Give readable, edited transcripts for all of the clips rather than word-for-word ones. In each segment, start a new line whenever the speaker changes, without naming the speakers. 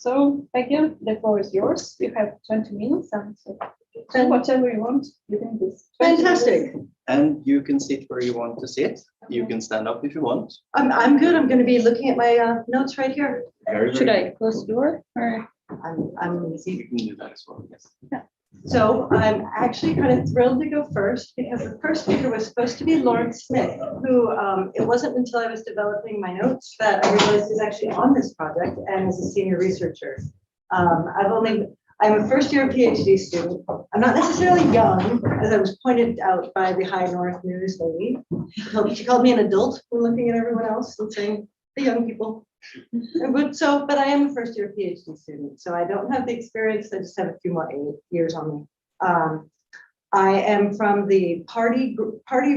So, Peggy, the floor is yours. You have 20 minutes and do whatever you want within this.
Fantastic.
And you can sit where you want to sit. You can stand up if you want.
I'm good. I'm going to be looking at my notes right here.
Should I close the door? Or?
I'm
You can do that as well, yes.
Yeah. So I'm actually kind of thrilled to go first because the first speaker was supposed to be Laurence Smith, who it wasn't until I was developing my notes that I realized is actually on this project and is a senior researcher. I'm a first year PhD student. I'm not necessarily young, as I was pointed out by the High North News lady. She called me an adult when looking at everyone else and saying, the young people. But I am a first year PhD student, so I don't have the experience. I just have a few more years on me. I am from the Pardee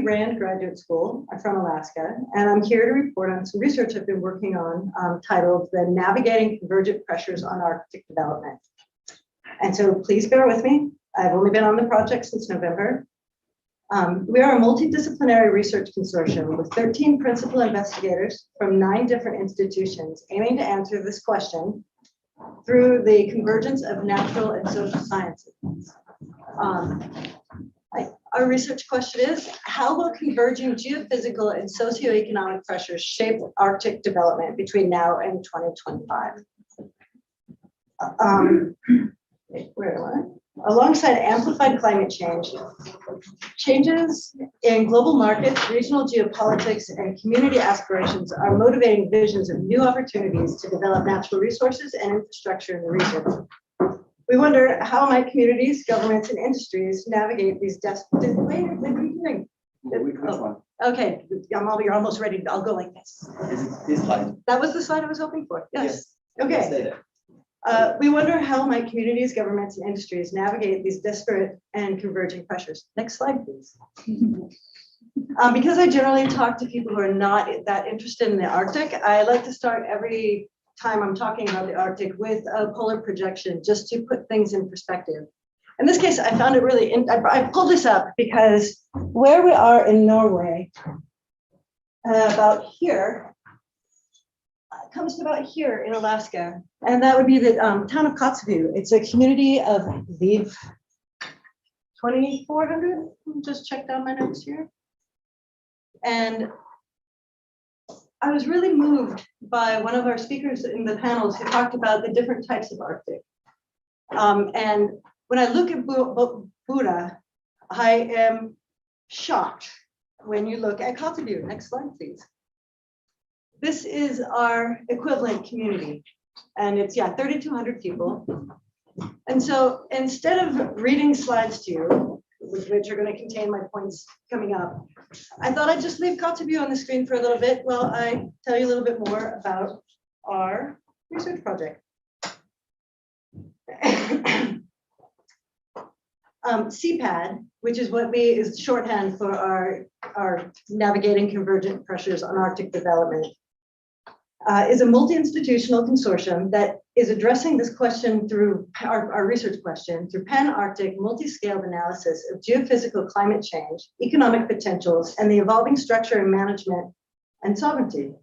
Rand Graduate School. I'm from Alaska, and I'm here to report on some research I've been working on titled "The Navigating Convergent Pressures on Arctic Development." And so please bear with me. I've only been on the project since November. We are a multidisciplinary research consortium with 13 principal investigators from 9 different institutions aiming to answer this question through the convergence of natural and social sciences. Our research question is, how will converging geophysical and socioeconomic pressures shape Arctic development between now and 2025? Where am I? Alongside amplified climate change, changes in global markets, regional geopolitics, and community aspirations are motivating visions of new opportunities to develop natural resources and infrastructure in the region. We wonder, how might communities, governments, and industries navigate these Wait, what are you doing?
Which one?
Okay, you're almost ready. I'll go like this.
This slide.
That was the slide I was hoping for. Yes. Okay.
Stay there.
We wonder, how might communities, governments, and industries navigate these disparate and converging pressures? Next slide, please. Because I generally talk to people who are not that interested in the Arctic, I like to start every time I'm talking about the Arctic with a polar projection, just to put things in perspective. In this case, I found it really, I pulled this up because where we are in Norway, about here, comes to about here in Alaska, and that would be the town of Kotzebue. It's a community of, I believe, 2,400. Just check down my notes here. And I was really moved by one of our speakers in the panels who talked about the different types of Arctic. And when I look at Buda, I am shocked when you look at Kotzebue. Next slide, please. This is our equivalent community, and it's 3,200 people. And so instead of reading slides to you, which are going to contain my points coming up, I thought I'd just leave Kotzebue on the screen for a little bit while I tell you a little bit more about our research project. CPAD, which is what is shorthand for our Navigating Convergent Pressures on Arctic Development, is a multi-institutional consortium that is addressing this question through our research question through pan-Arctic multi-scaled analysis of geophysical climate change, economic potentials, and the evolving structure and management and sovereignty.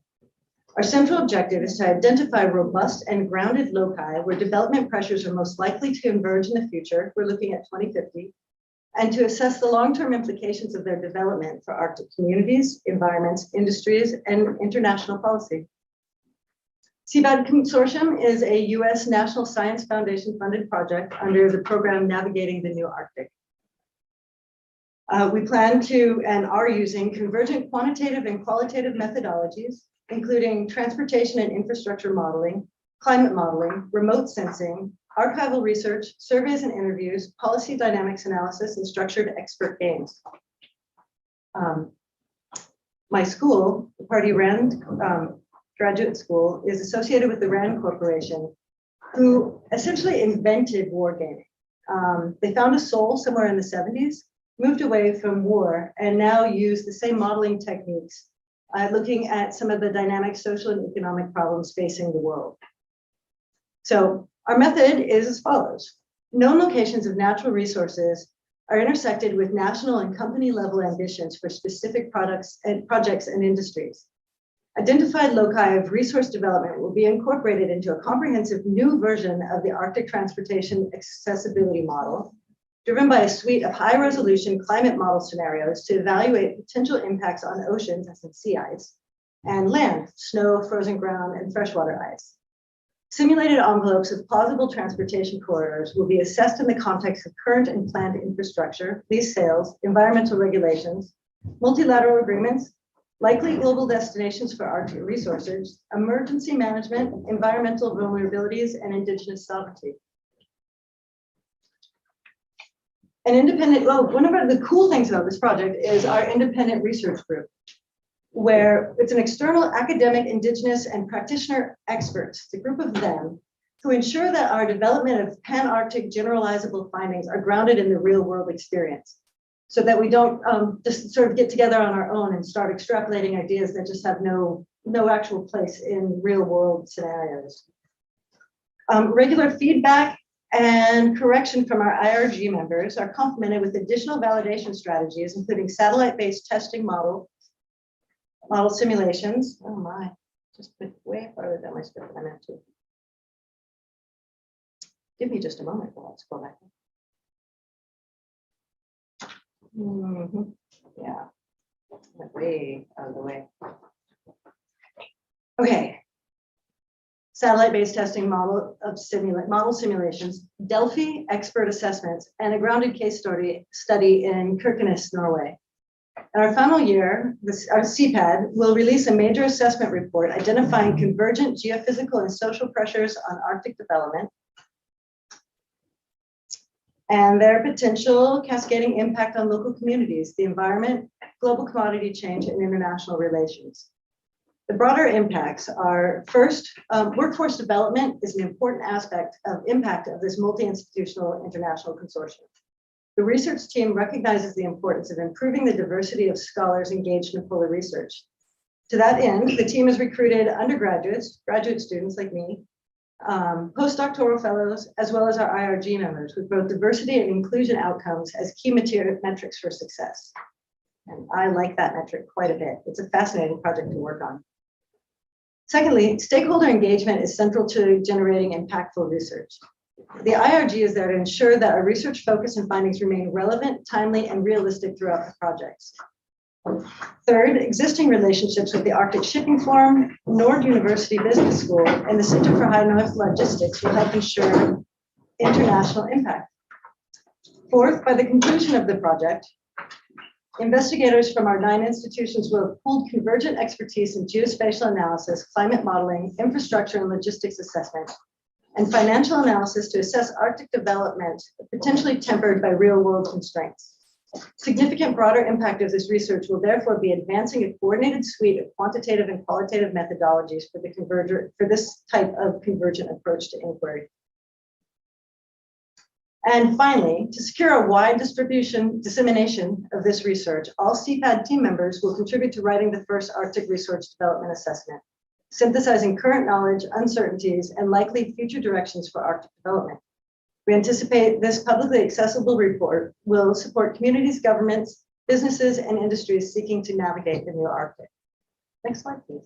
Our central objective is to identify robust and grounded loci where development pressures are most likely to converge in the future. We're looking at 2050, and to assess the long-term implications of their development for Arctic communities, environments, industries, and international policy. CPAD Consortium is a U.S. National Science Foundation funded project under the program Navigating the New Arctic. We plan to and are using convergent quantitative and qualitative methodologies, including transportation and infrastructure modeling, climate modeling, remote sensing, archival research, surveys and interviews, policy dynamics analysis, and structured expert games. My school, the Pardee Rand Graduate School, is associated with the Rand Corporation, who essentially invented wargaming. They found a soul somewhere in the 70s, moved away from war, and now use the same modeling techniques, looking at some of the dynamic social and economic problems facing the world. So our method is as follows. Known locations of natural resources are intersected with national and company level ambitions for specific products and projects and industries. Identified loci of resource development will be incorporated into a comprehensive new version of the Arctic Transportation Accessibility Model, driven by a suite of high-resolution climate model scenarios to evaluate potential impacts on oceans, as in sea ice, and land, snow, frozen ground, and freshwater ice. Simulated envelopes of plausible transportation corridors will be assessed in the context of current and planned infrastructure, lease sales, environmental regulations, multilateral agreements, likely global destinations for Arctic resources, emergency management, environmental vulnerabilities, and indigenous sovereignty. An independent, well, one of the cool things about this project is our independent research group, where it's an external academic, indigenous, and practitioner experts, it's a group of them, who ensure that our development of pan-Arctic generalizable findings are grounded in the real world experience, so that we don't just sort of get together on our own and start extrapolating ideas that just have no actual place in real world scenarios. Regular feedback and correction from our IRG members are complemented with additional validation strategies, including satellite-based testing model simulations. Oh my, just went way farther than my script I meant to. Give me just a moment, let's go back. Yeah, went way out of the way. Okay. Satellite-based testing model simulations, Delphi expert assessments, and a grounded case study in Kirkenes, Norway. In our final year, our CPAD will release a major assessment report identifying convergent geophysical and social pressures on Arctic development and their potential cascading impact on local communities, the environment, global commodity change, and international relations. The broader impacts are, first, workforce development is an important impact of this multi-institutional international consortium. The research team recognizes the importance of improving the diversity of scholars engaged in polar research. To that end, the team has recruited undergraduates, graduate students like me, postdoctoral fellows, as well as our IRG members, with both diversity and inclusion outcomes as key metrics for success. And I like that metric quite a bit. It's a fascinating project to work on. Secondly, stakeholder engagement is central to generating impactful research. The IRG is there to ensure that our research focus and findings remain relevant, timely, and realistic throughout the projects. Third, existing relationships with the Arctic Shipping Forum, Nord University Business School, and the Center for High North Logistics will help ensure international impact. Fourth, by the conclusion of the project, investigators from our 9 institutions will have pooled convergent expertise in geospatial analysis, climate modeling, infrastructure and logistics assessment, and financial analysis to assess Arctic development, potentially tempered by real-world constraints. Significant broader impact of this research will therefore be advancing a coordinated suite of quantitative and qualitative methodologies for this type of convergent approach to inquiry. And finally, to secure a wide dissemination of this research, all CPAD team members will contribute to writing the first Arctic research development assessment, synthesizing current knowledge, uncertainties, and likely future directions for Arctic development. We anticipate this publicly accessible report will support communities, governments, businesses, and industries seeking to navigate the new Arctic. Next slide, please.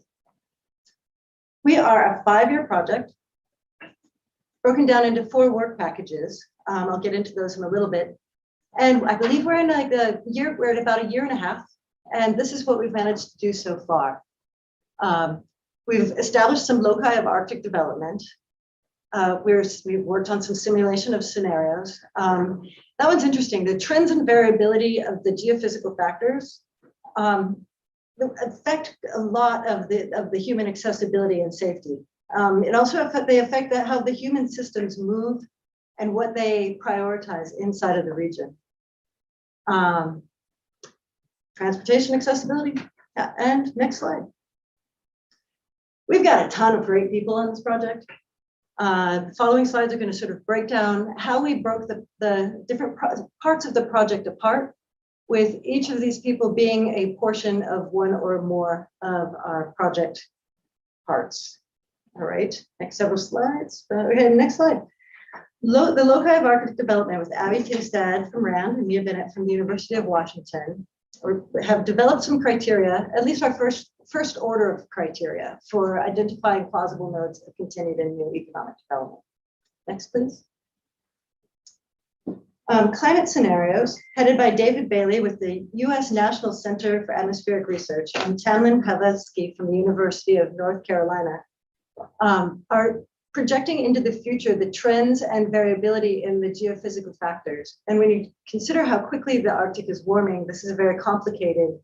We are a 5-year project broken down into 4 work packages. I'll get into those in a little bit. And I believe we're in we're at about a year and a half. And this is what we've managed to do so far. We've established some loci of Arctic development. We've worked on some simulation of scenarios. That one's interesting. The trends and variability of the geophysical factors affect a lot of the human accessibility and safety. It also affect how the human systems move and what they prioritize inside of the region. Transportation accessibility. Yeah, and next slide. We've got a ton of great people on this project. The following slides are going to sort of break down how we broke the different parts of the project apart, with each of these people being a portion of one or more of our project parts. All right, next several slides. Okay, next slide. The loci of Arctic development with Abby Kingstad from RAND and Mia Bennett from the University of Washington have developed some criteria, at least our first first order of criteria for identifying plausible nodes of continued and new economic development. Next, please. Climate scenarios, headed by David Bailey with the U.S. National Center for Atmospheric Research and Tamlin Pavetsky from the University of North Carolina, are projecting into the future the trends and variability in the geophysical factors. And when you consider how quickly the Arctic is warming, this is a very complicated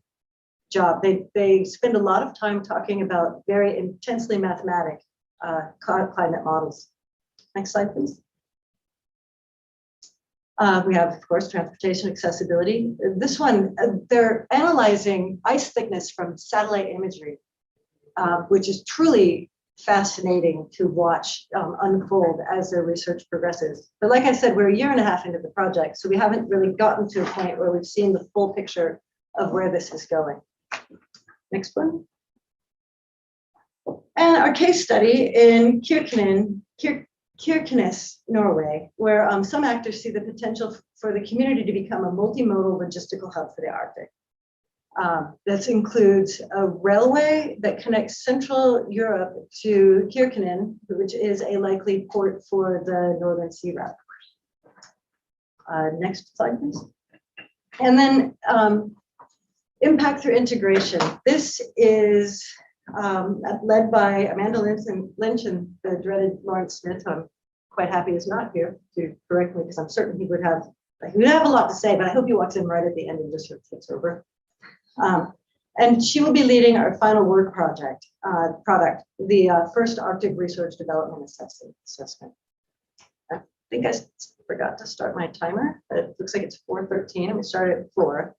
job. They spend a lot of time talking about very intensely mathematic climate models. Next slide, please. We have, of course, transportation accessibility. This one, they're analyzing ice thickness from satellite imagery, which is truly fascinating to watch unfold as their research progresses. But like I said, we're a year and a half into the project, so we haven't really gotten to a point where we've seen the full picture of where this is going. Next one. And our case study in Kirkenes, Norway, where some actors see the potential for the community to become a multimodal logistical hub for the Arctic. This includes a railway that connects Central Europe to Kirkenes, which is a likely port for the Northern Sea Route. Next slide, please. And then impact through integration. This is led by Amanda Lynch and the dreaded Laurence Smith, who I'm quite happy is not here to correct me, because I'm certain he would have a lot to say, but I hope he walks in right at the end and just sort of takes over. And she will be leading our final work product, the first Arctic Research Development Assessment. I think I forgot to start my timer, but it looks like it's 4:13 and we started at 4.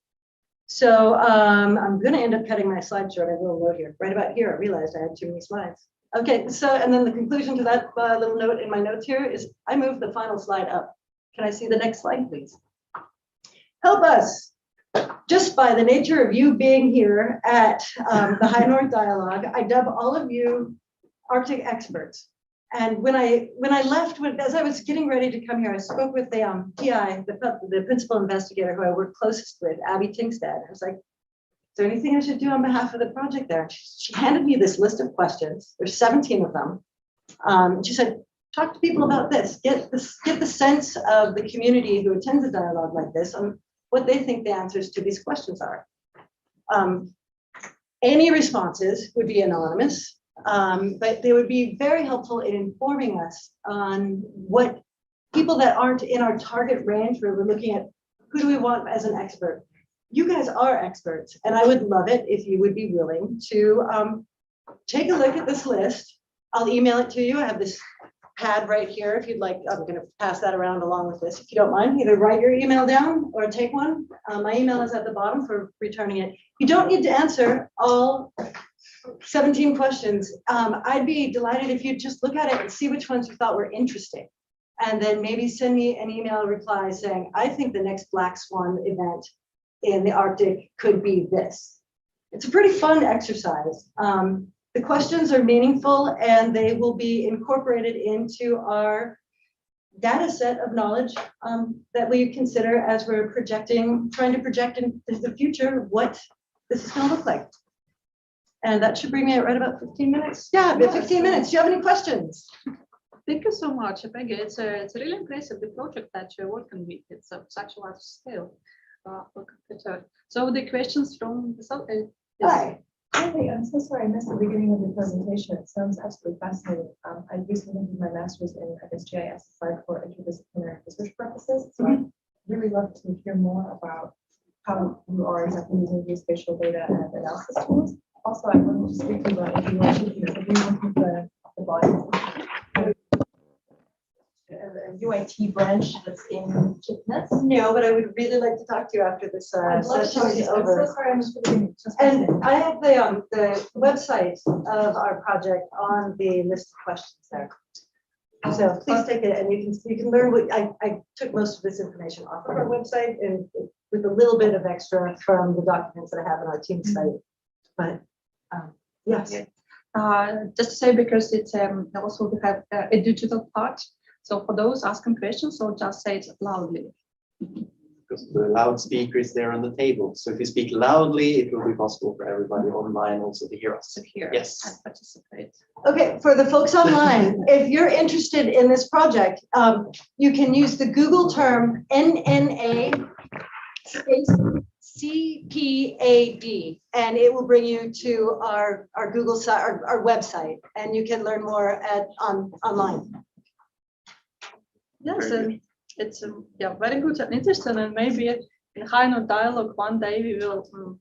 So I'm going to end up cutting my slide short. I will note here, right about here, I realized I had too many slides. Okay, so, and then the conclusion to that little note in my notes here is I moved the final slide up. Can I see the next slide, please? Help us. Just by the nature of you being here at the High North Dialogue, I dub all of you Arctic experts. And when I left, as I was getting ready to come here, I spoke with the PI, the principal investigator who I work closest with, Abby Tingstad. I was like, is there anything I should do on behalf of the project there? She handed me this list of questions. There's 17 of them. She said, talk to people about this. Get the sense of the community who attends a dialogue like this on what they think the answers to these questions are. Any responses would be anonymous, but they would be very helpful in informing us on what people that aren't in our target range, where we're looking at who do we want as an expert. You guys are experts, and I would love it if you would be willing to take a look at this list. I'll email it to you. I have this pad right here if you'd like. I'm going to pass that around along with this if you don't mind. Either write your email down or take one. My email is at the bottom for returning it. You don't need to answer all 17 questions. I'd be delighted if you'd just look at it and see which ones you thought were interesting, and then maybe send me an email reply saying, I think the next Black Swan event in the Arctic could be this. It's a pretty fun exercise. The questions are meaningful and they will be incorporated into our data set of knowledge that we consider as we're trying to project into the future what this is going to look like. And that should bring me at right about 15 minutes. Yeah, 15 minutes. Do you have any questions?
Thank you so much, Peggy. It's really impressive, the project that you're working with. It's of such a large scale. So the questions from the
Hi.
Hey, I'm so sorry I missed the beginning of the presentation. It sounds absolutely fascinating. I recently did my master's in GIS applied for interdisciplinary research purposes. So I'd really love to hear more about how you are exactly using geospatial data and analysis tools. Also, I wanted to speak about if you want to with the body. A UIT branch that's in Kirkenes.
No, but I would really like to talk to you after this session is over.
I'm so sorry, I'm just really
And I have the website of our project on the list of questions there. So please take it, and you can learn what I took most of this information off of our website and with a little bit of extra from the documents that I have on our team site. But yes.
just to say, because it's also we have a digital part. So for those asking questions, so just say it loudly.
because the loudspeaker is there on the table. So if you speak loudly, it will be possible for everybody online also to hear us.
To hear
Yes.
and participate.
Okay, for the folks online, if you're interested in this project, you can use the Google term NNA space CPAD, and it will bring you to our Google site, our website, and you can learn more online.
Yes,
Very
and it's yeah, very good and interesting, and maybe in high note dialogue one day we will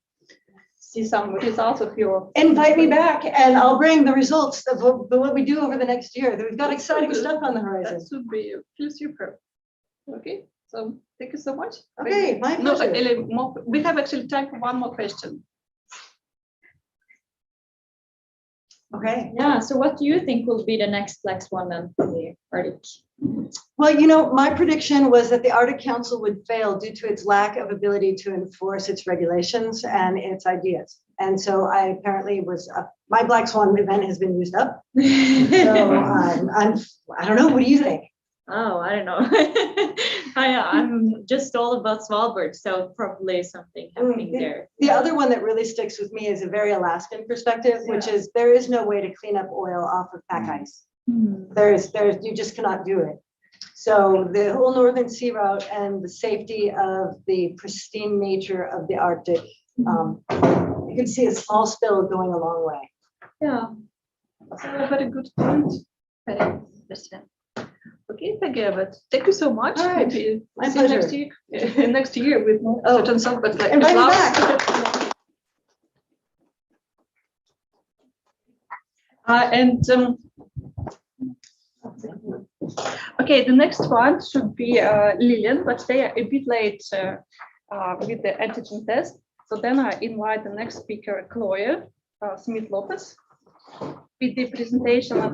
see some results of your.
Invite me back, and I'll bring the results of what we do over the next year. We've got exciting stuff on the horizon.
That should be feel super. Okay, so thank you so much.
Okay, my
No,
pleasure.
we have actually time for one more question.
Okay.
Yeah, so what do you think will be the next black swan then for the Arctic?
Well, you know, my prediction was that the Arctic Council would fail due to its lack of ability to enforce its regulations and its ideas. And so I apparently was, my black swan event has been used up. So I don't know, what do you think?
Oh, I don't know. I'm just all about Svalbard, so probably something happening there.
The other one that really sticks with me is a very Alaskan perspective, which is there is no way to clean up oil off of pack ice. There's you just cannot do it. So the whole northern sea route and the safety of the pristine nature of the Arctic, you can see a small spill going a long way.
Yeah, so a very good point. Very interesting. Okay, Peggy, but thank you so much.
All right.
Maybe
My
see you
pleasure.
next year with certain stuff, but like
Invite me
clouds.
back.
Okay, the next one should be Lillian, but they are a bit late with the antigen test. So then I invite the next speaker, Chloe Smith-Lopez, with the presentation of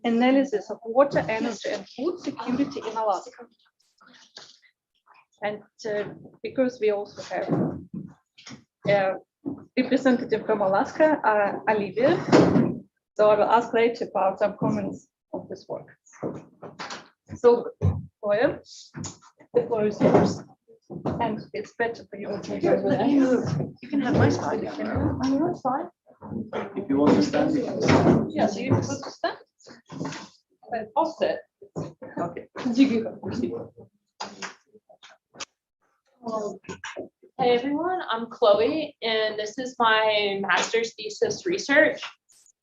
analysis of water, energy, and food security in Alaska. And because we also have a representative from Alaska, Olivia, so I will ask later about some comments of this work. So, Chloe, the floor is yours. And it's better for you.
You can have my spot.
On your side.
If you want to stand, you can stand.
Yes, you put the stand. But offset.
Okay.
Hey everyone, I'm Chloe, and this is my master's thesis research.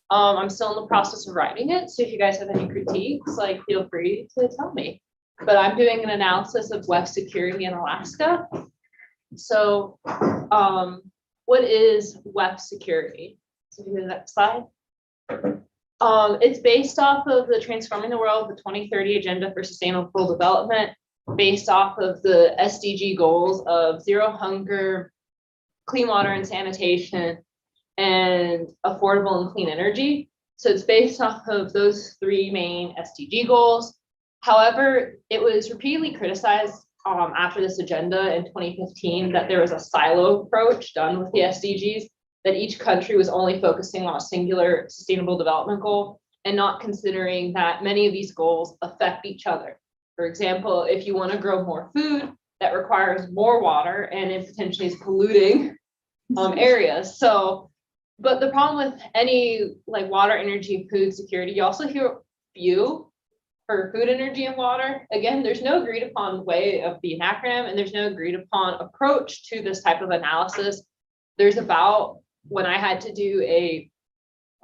I'm still in the process of writing it, so if you guys have any critiques, like feel free to tell me. But I'm doing an analysis of web security in Alaska. So, what is web security? So you go to that slide. It's based off of the Transforming the World, the 2030 Agenda for Sustainable Development, based off of the SDG goals of zero hunger, clean water and sanitation, and affordable and clean energy. So it's based off of those three main SDG goals. However, it was repeatedly criticized after this agenda in 2015 that there was a silo approach done with the SDGs, that each country was only focusing on a singular sustainable development goal and not considering that many of these goals affect each other. For example, if you want to grow more food, that requires more water and it potentially is polluting areas. So, but the problem with any like water, energy, food security, you also hear few for food, energy, and water. Again, there's no agreed upon way of the acronym, and there's no agreed upon approach to this type of analysis. There's about, when I had to do a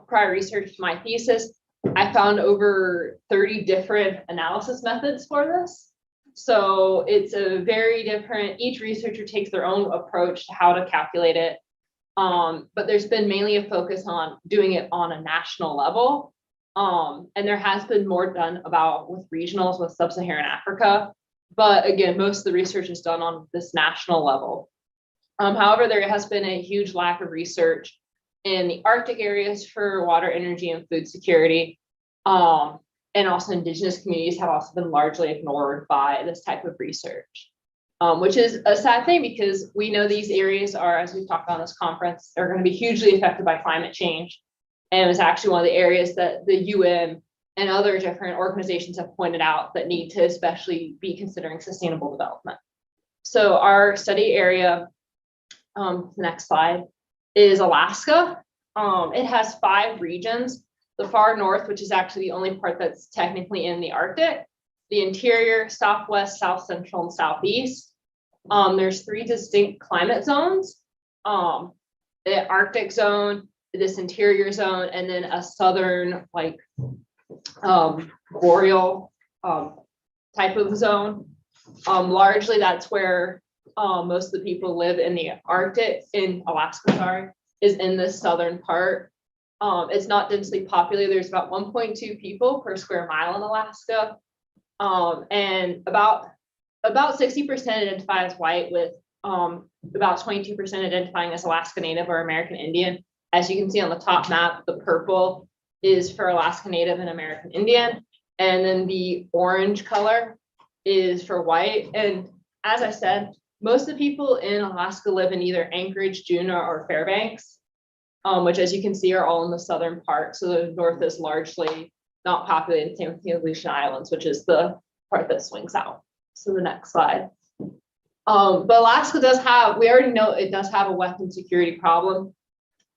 prior research to my thesis, I found over 30 different analysis methods for this. So it's a very different, each researcher takes their own approach to how to calculate it. But there's been mainly a focus on doing it on a national level. And there has been more done about with regionals with sub-Saharan Africa. But again, most of the research is done on this national level. However, there has been a huge lack of research in the Arctic areas for water, energy, and food security. And also indigenous communities have also been largely ignored by this type of research, which is a sad thing because we know these areas are, as we've talked about in this conference, are going to be hugely affected by climate change. And it was actually one of the areas that the UN and other different organizations have pointed out that need to especially be considering sustainable development. So our study area, the next slide, is Alaska. It has 5 regions. The far north, which is actually the only part that's technically in the Arctic, the interior, southwest, south central, and southeast. There's 3 distinct climate zones. The Arctic zone, this interior zone, and then a southern like boreal type of zone. Largely that's where most of the people live in the Arctic, in Alaska, sorry, is in this southern part. It's not densely populated. There's about 1.2 people per square mile in Alaska. And about 60% identify as white, with about 22% identifying as Alaska Native or American Indian. As you can see on the top map, the purple is for Alaska Native and American Indian. And then the orange color is for white. And as I said, most of the people in Alaska live in either Anchorage, Juneau, or Fairbanks, which as you can see are all in the southern part. So the north is largely not populated, same with the Aleutian Islands, which is the part that swings out. So the next slide. But Alaska does have, we already know it does have a weapons security problem.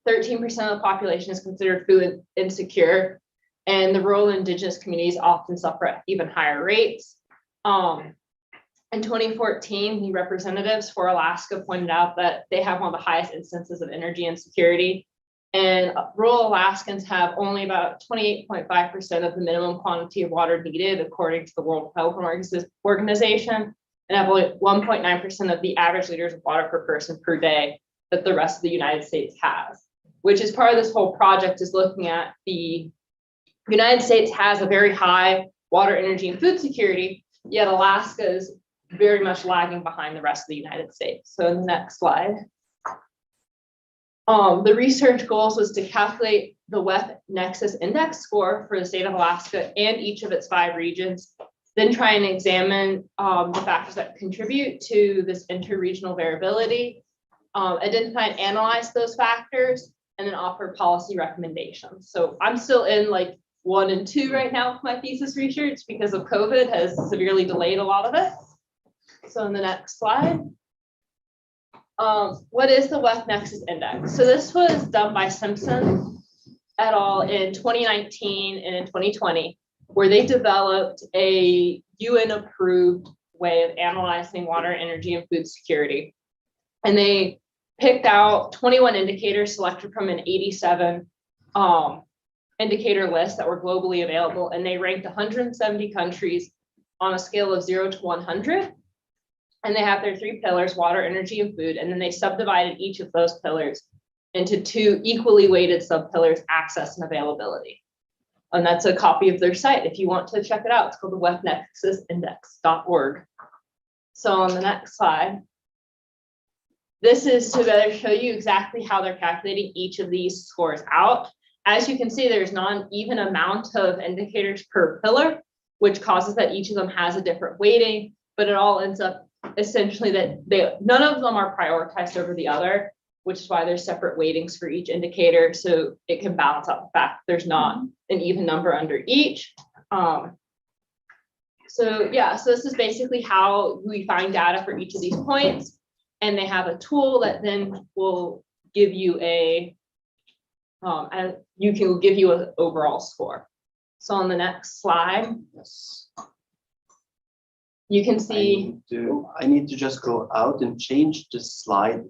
13% of the population is considered food insecure, and the rural and indigenous communities often suffer at even higher rates. In 2014, the representatives for Alaska pointed out that they have one of the highest instances of energy insecurity, and rural Alaskans have only about 28.5% of the minimum quantity of water needed, according to the World Health Organization, and have only 1.9% of the average liters of water per person per day that the rest of the United States has, which is part of this whole project, is looking at the United States has a very high water, energy, and food security, yet Alaska is very much lagging behind the rest of the United States. So in the next slide. The research goals was to calculate the WEF Nexus Index score for the state of Alaska and each of its 5 regions, then try and examine the factors that contribute to this interregional variability, identify and analyze those factors, and then offer policy recommendations. So I'm still in like 1 and 2 right now with my thesis research because of COVID has severely delayed a lot of it. So in the next slide. What is the WEF Nexus Index? So this was done by Simpson et al. In 2019 and in 2020, where they developed a UN-approved way of analyzing water, energy, and food security. And they picked out 21 indicators selected from an 87 indicator list that were globally available, and they ranked 170 countries on a scale of 0 to 100. And they have their 3 pillars, water, energy, and food. And then they subdivided each of those pillars into 2 equally weighted sub-pillars, access and availability. And that's a copy of their site. If you want to check it out, it's called the wefnexusindex.org. So on the next slide, this is to better show you exactly how they're calculating each of these scores out. As you can see, there's not an even amount of indicators per pillar, which causes that each of them has a different weighting, but it all ends up essentially that none of them are prioritized over the other, which is why there's separate weightings for each indicator, so it can balance out the fact that there's not an even number under each. So this is basically how we find data for each of these points, and they have a tool that then will give you an overall score. So on the next slide. You can see.
I need to just go out and change the slide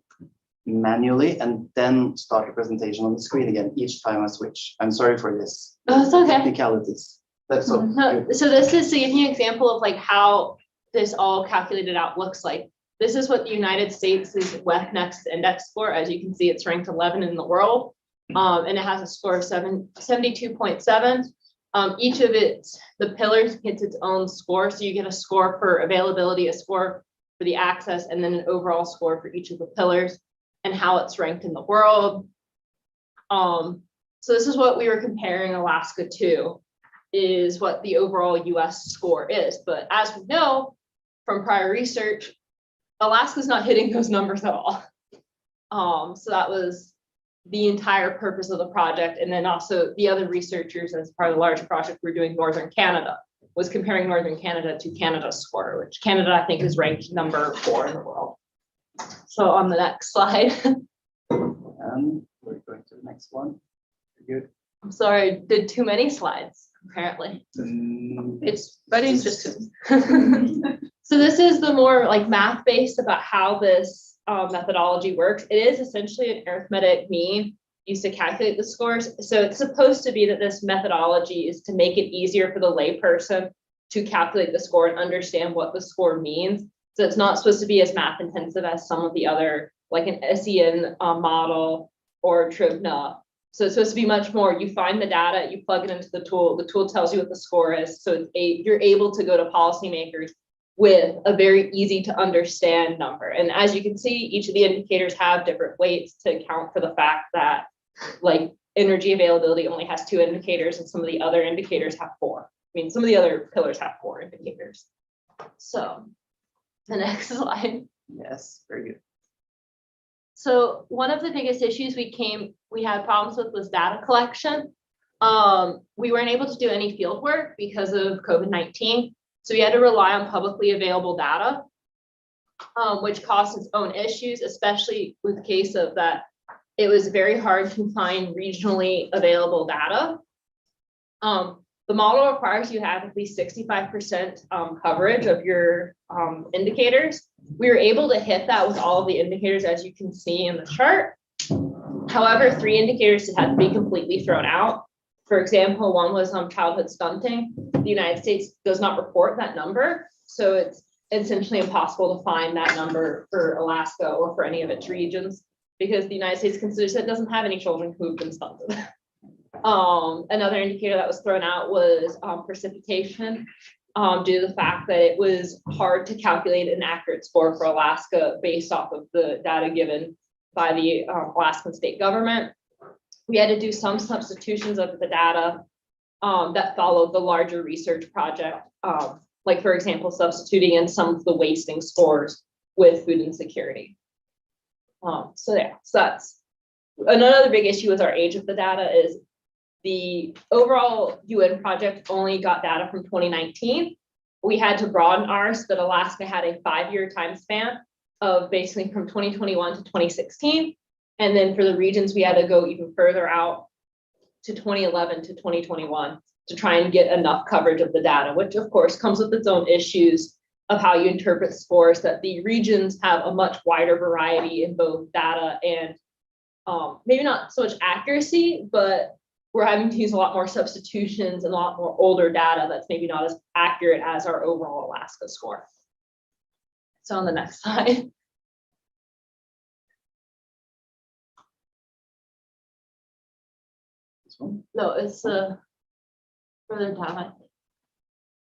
manually and then start the presentation on the screen again each time I switch. I'm sorry for this.
Oh, it's okay.
Technicalities. That's all.
No, so this is to give you an example of like how this all calculated out looks like. This is what the United States' WEF Nexus Index score. As you can see, it's ranked 11 in the world, and it has a score of 72.7. Each of the pillars gets its own score. So you get a score for availability, a score for the access, and then an overall score for each of the pillars and how it's ranked in the world. So this is what we were comparing Alaska to, is what the overall US score is. But as we know from prior research, Alaska's not hitting those numbers at all. So that was the entire purpose of the project. And then also the other researchers, as part of the larger project, we're doing Northern Canada. was comparing Northern Canada to Canada's score, which Canada, I think, is ranked number 4 in the world. So on the next slide.
And we're going to the next one. Good.
I'm sorry, I did too many slides, apparently.
It's very interesting.
So this is the more like math-based about how this methodology works. It is essentially an arithmetic mean used to calculate the scores. So it's supposed to be that this methodology is to make it easier for the layperson to calculate the score and understand what the score means. So it's not supposed to be as math intensive as some of the other, like an SEN model or Trivna. So it's supposed to be much more, you find the data, you plug it into the tool tells you what the score is. So you're able to go to policymakers with a very easy to understand number. And as you can see, each of the indicators have different weights to account for the fact that like energy availability only has 2 indicators and some of the other indicators have 4. I mean, some of the other pillars have 4 indicators. So the next slide.
Yes, very good.
So one of the biggest issues we had problems with was data collection. We weren't able to do any field work because of COVID-19. So we had to rely on publicly available data, which caused its own issues, especially with the case of that it was very hard to find regionally available data. The model requires you have at least 65% coverage of your indicators. We were able to hit that with all of the indicators, as you can see in the chart. However, 3 indicators had to be completely thrown out. For example, one was childhood stunting. The United States does not report that number, so it's essentially impossible to find that number for Alaska or for any of its regions because the United States considers that it doesn't have any children who've been stunted. Another indicator that was thrown out was precipitation, due to the fact that it was hard to calculate an accurate score for Alaska based off of the data given by the Alaskan state government. We had to do some substitutions of the data that followed the larger research project, like for example, substituting in some of the wasting scores with food insecurity. So that's another big issue with our age of the data is the overall UN project only got data from 2019. We had to broaden ours, but Alaska had a 5-year time span of basically from 2021 to 2016. And then for the regions, we had to go even further out to 2011 to 2021 to try and get enough coverage of the data, which of course comes with its own issues of how you interpret scores, that the regions have a much wider variety in both data and maybe not so much accuracy, but we're having to use a lot more substitutions and a lot more older data that's maybe not as accurate as our overall Alaska score. So on the next slide.
This one.
No, it's further down, I think.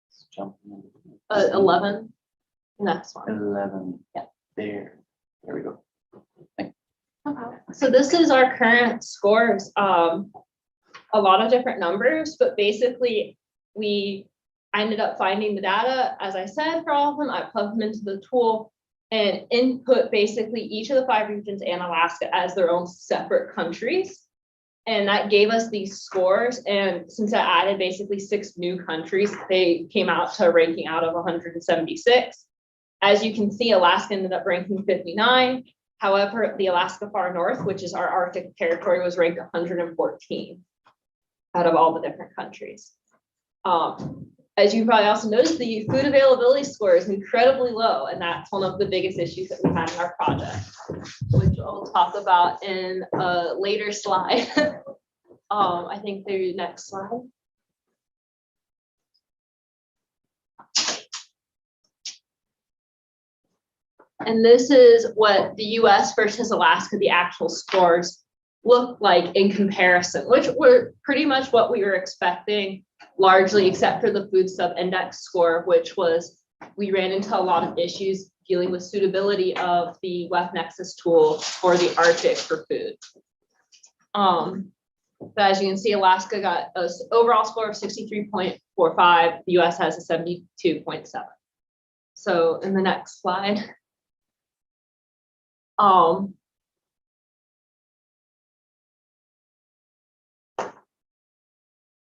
Let's jump.
11. Next one.
11.
Yeah.
There we go.
Okay. So this is our current scores. A lot of different numbers, but basically I ended up finding the data, as I said, for all of them. I plugged them into the tool and input basically each of the 5 regions and Alaska as their own separate countries. And that gave us these scores. And since I added basically 6 new countries, they came out to a ranking out of 176. As you can see, Alaska ended up ranking 59. However, the Alaska Far North, which is our Arctic territory, was ranked 114 out of all the different countries. As you probably also noticed, the food availability score is incredibly low, and that's one of the biggest issues that we had in our project, which I'll talk about in a later slide. I think the next slide. And this is what the US versus Alaska, the actual scores look like in comparison, which were pretty much what we were expecting, largely except for the food sub-index score, which was, we ran into a lot of issues dealing with suitability of the Web Nexus tool for the Arctic for food. But as you can see, Alaska got an overall score of 63.45. The US has a 72.7. So in the next slide.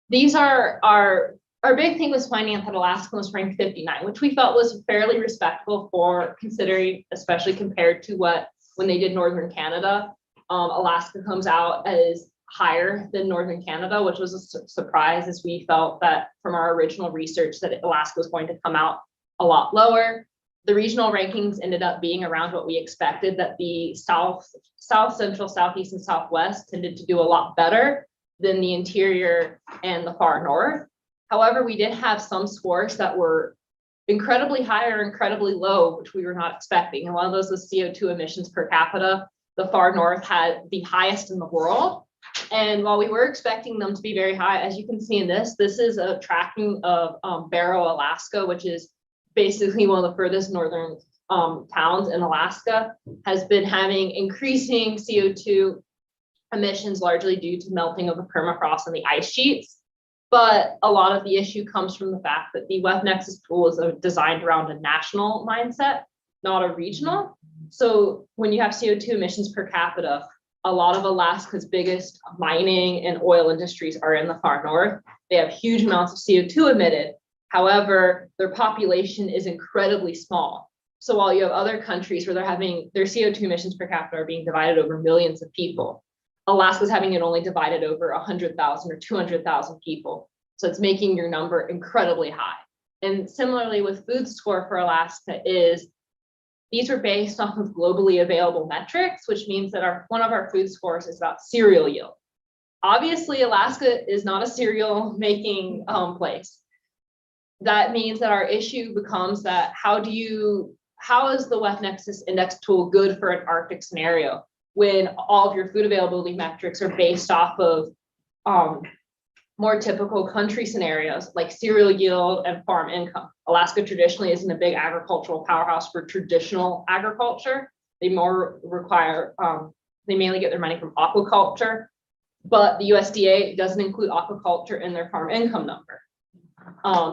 These are our our big thing was finding out that Alaska was ranked 59, which we felt was fairly respectable for considering, especially compared to when they did Northern Canada. Alaska comes out as higher than Northern Canada, which was a surprise, as we felt that from our original research that Alaska was going to come out a lot lower. The regional rankings ended up being around what we expected, that the South, Central, Southeast, and Southwest tended to do a lot better than the interior and the far north. However, we did have some scores that were incredibly high or incredibly low, which we were not expecting. And one of those was CO2 emissions per capita. The far north had the highest in the world. And while we were expecting them to be very high, as you can see in this is a tracking of Barrow, Alaska, which is basically one of the furthest northern towns in Alaska, has been having increasing CO2 emissions, largely due to melting of the permafrost and the ice sheets. But a lot of the issue comes from the fact that the Web Nexus tool is designed around a national mindset, not a regional. So when you have CO2 emissions per capita, a lot of Alaska's biggest mining and oil industries are in the far north. They have huge amounts of CO2 emitted. However, their population is incredibly small. So while you have other countries where they're having their CO2 emissions per capita are being divided over millions of people, Alaska's having it only divided over 100,000 or 200,000 people. So it's making your number incredibly high. And similarly with food score for Alaska is, these were based off of globally available metrics, which means that one of our food scores is about cereal yield. Obviously, Alaska is not a cereal making place. That means that our issue becomes that how is the Web Nexus index tool good for an Arctic scenario when all of your food availability metrics are based off of more typical country scenarios like cereal yield and farm income. Alaska traditionally isn't a big agricultural powerhouse for traditional agriculture. They more require, they mainly get their money from aquaculture, but the USDA doesn't include aquaculture in their farm income number.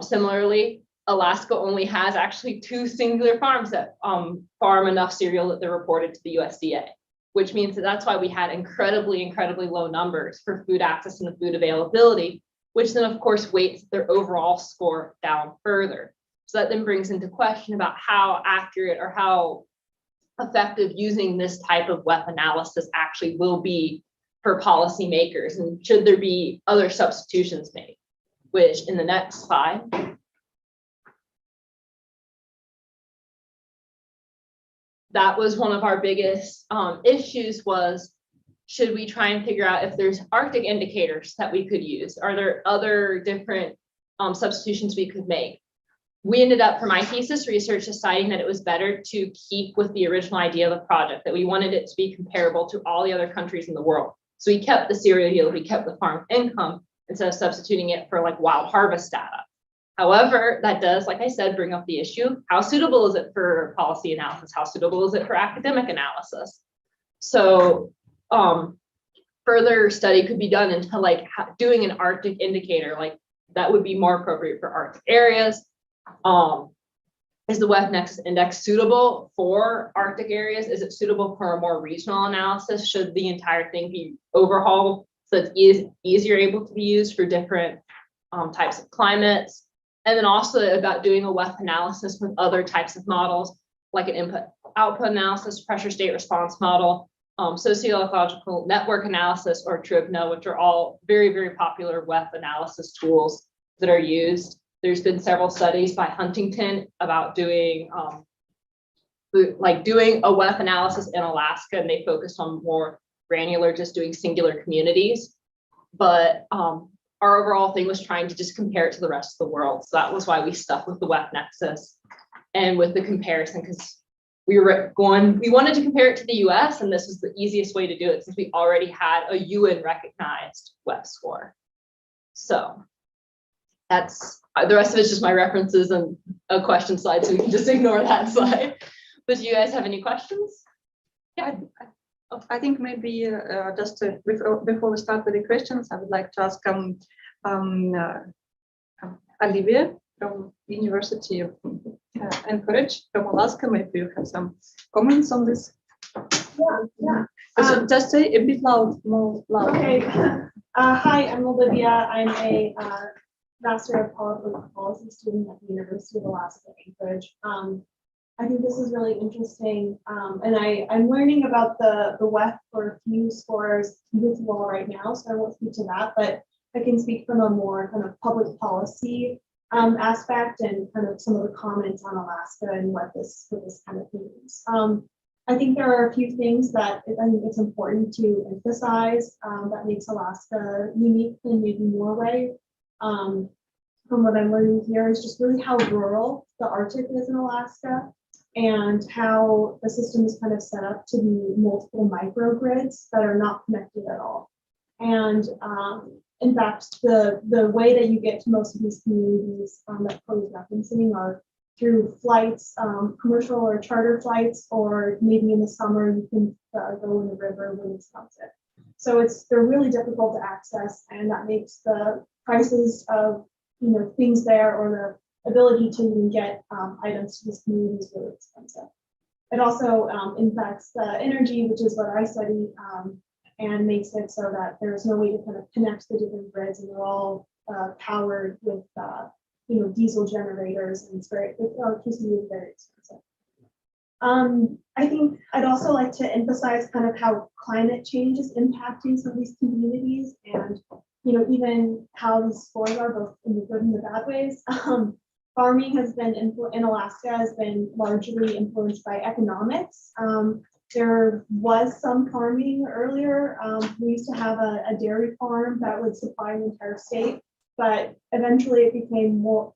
Similarly, Alaska only has actually 2 singular farms that farm enough cereal that they're reported to the USDA, which means that's why we had incredibly low numbers for food access and food availability, which then of course weights their overall score down further. So that then brings into question about how accurate or how effective using this type of web analysis actually will be for policymakers, and should there be other substitutions made, which in the next slide, that was one of our biggest issues was, should we try and figure out if there's Arctic indicators that we could use? Are there other different substitutions we could make? We ended up, for my thesis research, deciding that it was better to keep with the original idea of the project, that we wanted it to be comparable to all the other countries in the world. So we kept the cereal yield, we kept the farm income, instead of substituting it for like wild harvest data. However, that does, like I said, bring up the issue. How suitable is it for policy analysis? How suitable is it for academic analysis? So further study could be done into like doing an Arctic indicator, like that would be more appropriate for Arctic areas. Is the Web Nexus index suitable for Arctic areas? Is it suitable for a more regional analysis? Should the entire thing be overhauled so it's easier able to be used for different types of climates? And then also about doing a web analysis with other types of models, like an input-output analysis, pressure state response model, socioecological network analysis, or TRIBNA, which are all very popular web analysis tools that are used. There's been several studies by Huntington about doing doing a web analysis in Alaska, and they focused on more granular, just doing singular communities. But our overall thing was trying to just compare it to the rest of the world. So that was why we stuck with the Web Nexus and with the comparison, because we wanted to compare it to the US, and this was the easiest way to do it since we already had a UN recognized web score. So that's, the rest of it's just my references and a question slide, so we can just ignore that slide. But do you guys have any questions?
Yeah, I think maybe just before we start with the questions, I would like to ask Olivia from University of Anchorage from Alaska. Maybe you have some comments on this.
Yeah.
Just say a bit loud, more loud.
Okay. Hi, I'm Olivia. I'm a Master of Public Policy student at the University of Alaska Anchorage. I think this is really interesting, and I'm learning about the WEF for a few scores with law right now, so I won't speak to that, but I can speak from a more kind of public policy aspect and kind of some of the comments on Alaska and what this kind of means. I think there are a few things that I think it's important to emphasize that makes Alaska unique than maybe Norway. From what I'm learning here is just really how rural the Arctic is in Alaska and how the system is kind of set up to be multiple microgrids that are not connected at all. And in fact, the way that you get to most of these communities that Chloe's referencing are through flights, commercial or charter flights, or maybe in the summer you can go in the river when it's sunset. So they're really difficult to access, and that makes the prices of things there or the ability to even get items to these communities really expensive. It also impacts the energy, which is what I study, and makes it so that there's no way to kind of connect the different grids, and they're all powered with diesel generators, and electricity is very expensive. I think I'd also like to emphasize kind of how climate change is impacting some of these communities, and even how these scores are both in the good and the bad ways. Farming has been in Alaska has been largely influenced by economics. There was some farming earlier. We used to have a dairy farm that would supply the entire state, but eventually it became more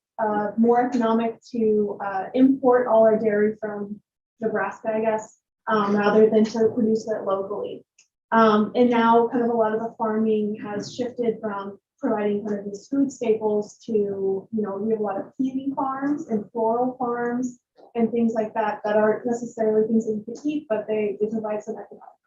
economic to import all our dairy from Nebraska, I guess, rather than to produce it locally. And now kind of a lot of the farming has shifted from providing kind of these food staples to, we have a lot of peony farms and floral farms and things like that aren't necessarily things that you could eat, but they provide some economic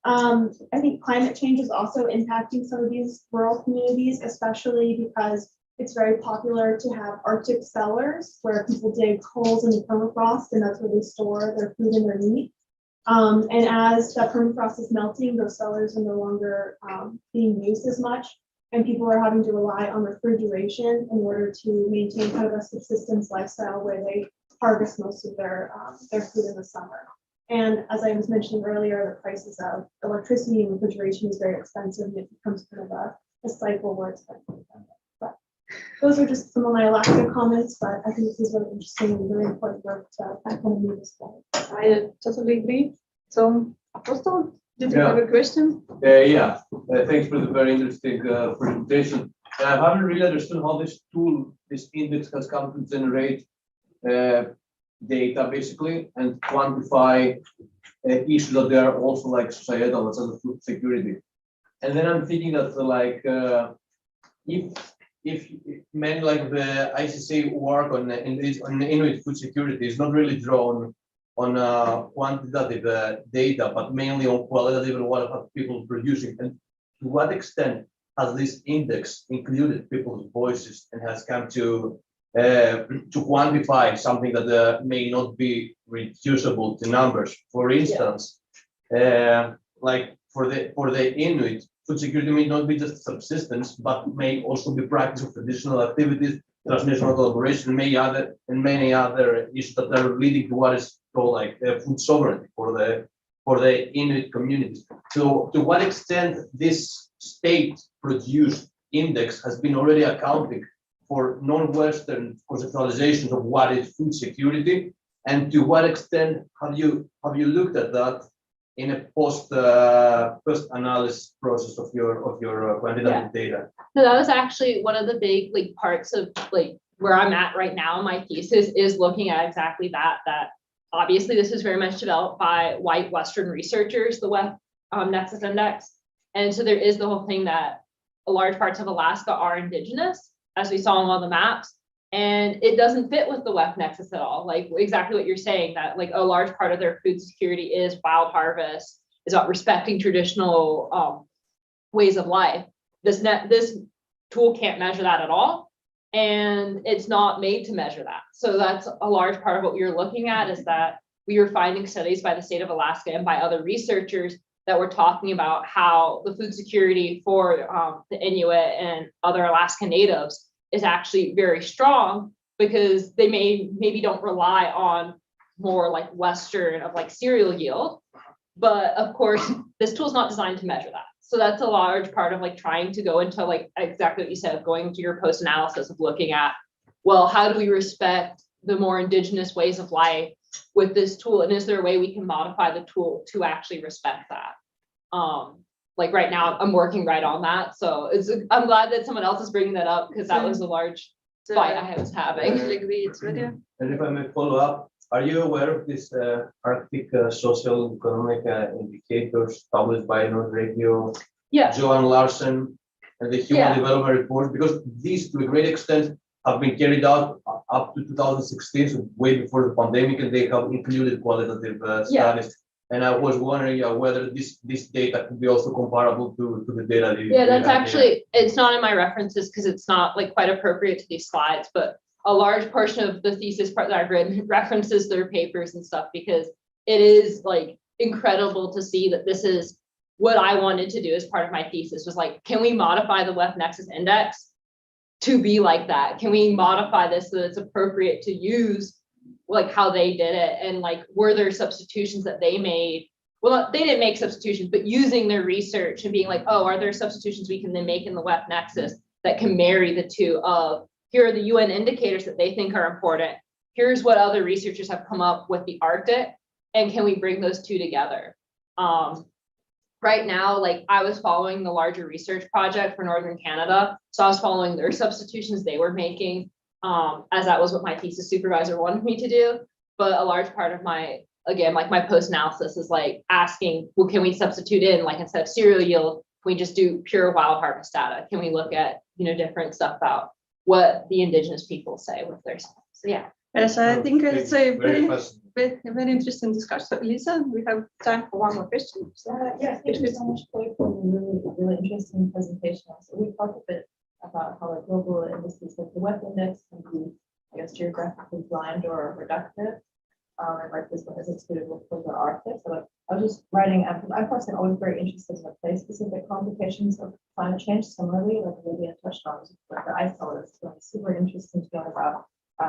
benefit. I think climate change is also impacting some of these rural communities, especially because it's very popular to have Arctic cellars where people dig holes in the permafrost, and that's where they store their food and their meat. And as the permafrost is melting, those cellars are no longer being used as much, and people are having to rely on refrigeration in order to maintain kind of a subsistence lifestyle where they harvest most of their food in the summer. And as I was mentioning earlier, the prices of electricity and refrigeration is very expensive, and it becomes kind of a cycle where it's expensive. But those are just some of my Alaska comments, but I think this is really interesting and very important work to kind of move this forward.
I totally agree. So, Apostle, did you
Yeah.
have a question?
Yeah, thanks for the very interesting presentation. I haven't really understood how this index has come to generate data basically and quantify issues that they are also like societal, such as food security. And then I'm thinking that if many like the ICC work on Inuit food security is not really drawn on quantitative data, but mainly on qualitative and what are people producing, and to what extent has this index included people's voices and has come to quantify something that may not be reducible to numbers. For instance, like for the Inuit, food security may not be just subsistence, but may also be practice of traditional activities, transnational collaboration, many other issues that are leading to what is called like food sovereignty for the Inuit communities. So to what extent this state-produced index has been already accounting for non-Western conceptualizations of what is food security, and to what extent have you looked at that in a post-analysis process of your quantitative data?
So that was actually one of the big parts of where I'm at right now. My thesis is looking at exactly that obviously this is very much developed by white Western researchers, the WEF Nexus Index. And so there is the whole thing that large parts of Alaska are indigenous, as we saw on one of the maps, and it doesn't fit with the WEF Nexus at all. Like exactly what you're saying, that a large part of their food security is wild harvest, is about respecting traditional ways of life. This tool can't measure that at all, and it's not made to measure that. So that's a large part of what we were looking at, is that we were finding studies by the state of Alaska and by other researchers that were talking about how the food security for the Inuit and other Alaska natives is actually very strong because they maybe don't rely on more like Western of like cereal yield. But of course, this tool is not designed to measure that. So that's a large part of like trying to go into like exactly what you said, going to your post analysis of looking at, well, how do we respect the more indigenous ways of life with this tool? And is there a way we can modify the tool to actually respect that? Like right now, I'm working right on that. So I'm glad that someone else is bringing that up because that was a large fight I was having.
And if I may follow up, are you aware of this Arctic socioeconomic indicators published by North Radio,
Yeah.
Johan Larsen, and the Human Development Report? Because these, to a great extent, have been carried out up to 2016, so way before the pandemic, and they have included qualitative studies. And I was wondering whether this data could be also comparable to the data.
That's actually, it's not in my references because it's not like quite appropriate to these slides, but a large portion of the thesis part that I've written references their papers and stuff, because it is like incredible to see that this is what I wanted to do as part of my thesis, was like, can we modify the WEF Nexus Index to be like that? Can we modify this so that it's appropriate to use like how they did it? And like, were there substitutions that they made? Well, they didn't make substitutions, but using their research and being like, oh, are there substitutions we can then make in the WEF Nexus that can marry the two of, here are the UN indicators that they think are important. Here's what other researchers have come up with the Arctic, and can we bring those two together? Right now, like I was following the larger research project for Northern Canada. So I was following their substitutions they were making, as that was what my thesis supervisor wanted me to do. But a large part of my, again, like my post analysis is like asking, well, can we substitute in, like instead of cereal yield, can we just do pure wild harvest data? Can we look at, different stuff about what the indigenous people say with their stuff? So yeah.
Yes, I think it's a very
fascinating.
very interesting discussion. So, Lisa, we have time for one more question.
Yeah, thank you so much, Chloe, for the really interesting presentation. So we talked a bit about how like global indices like the WEF index can be, I guess, geographically blind or reductive. And like this one is excluded for the Arctic. So like, I was just writing, I'm personally always very interested in the place-specific complications of climate change. Similarly, like Lillian touched on, like the ice color is super interesting to learn about.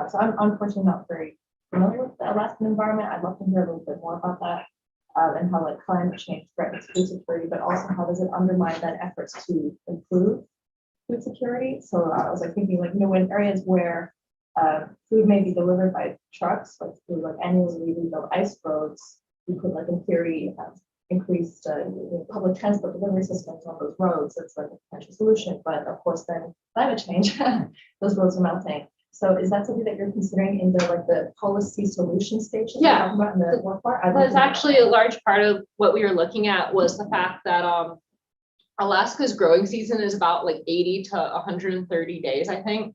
So I'm unfortunately not very familiar with the Alaskan environment. I'd love to hear a little bit more about that, and how like climate change threatens food security, but also how does it undermine then efforts to improve food security? So I was like thinking like, in areas where food may be delivered by trucks, like through like annually rebuild ice roads, you could like in theory increase public transport delivery systems on those roads. It's like a potential solution, but of course then climate change, those roads are melting. So is that something that you're considering in the policy solution stage? That you're talking about in the work part?
That's actually a large part of what we were looking at, was the fact that Alaska's growing season is about like 80 to 130 days, I think,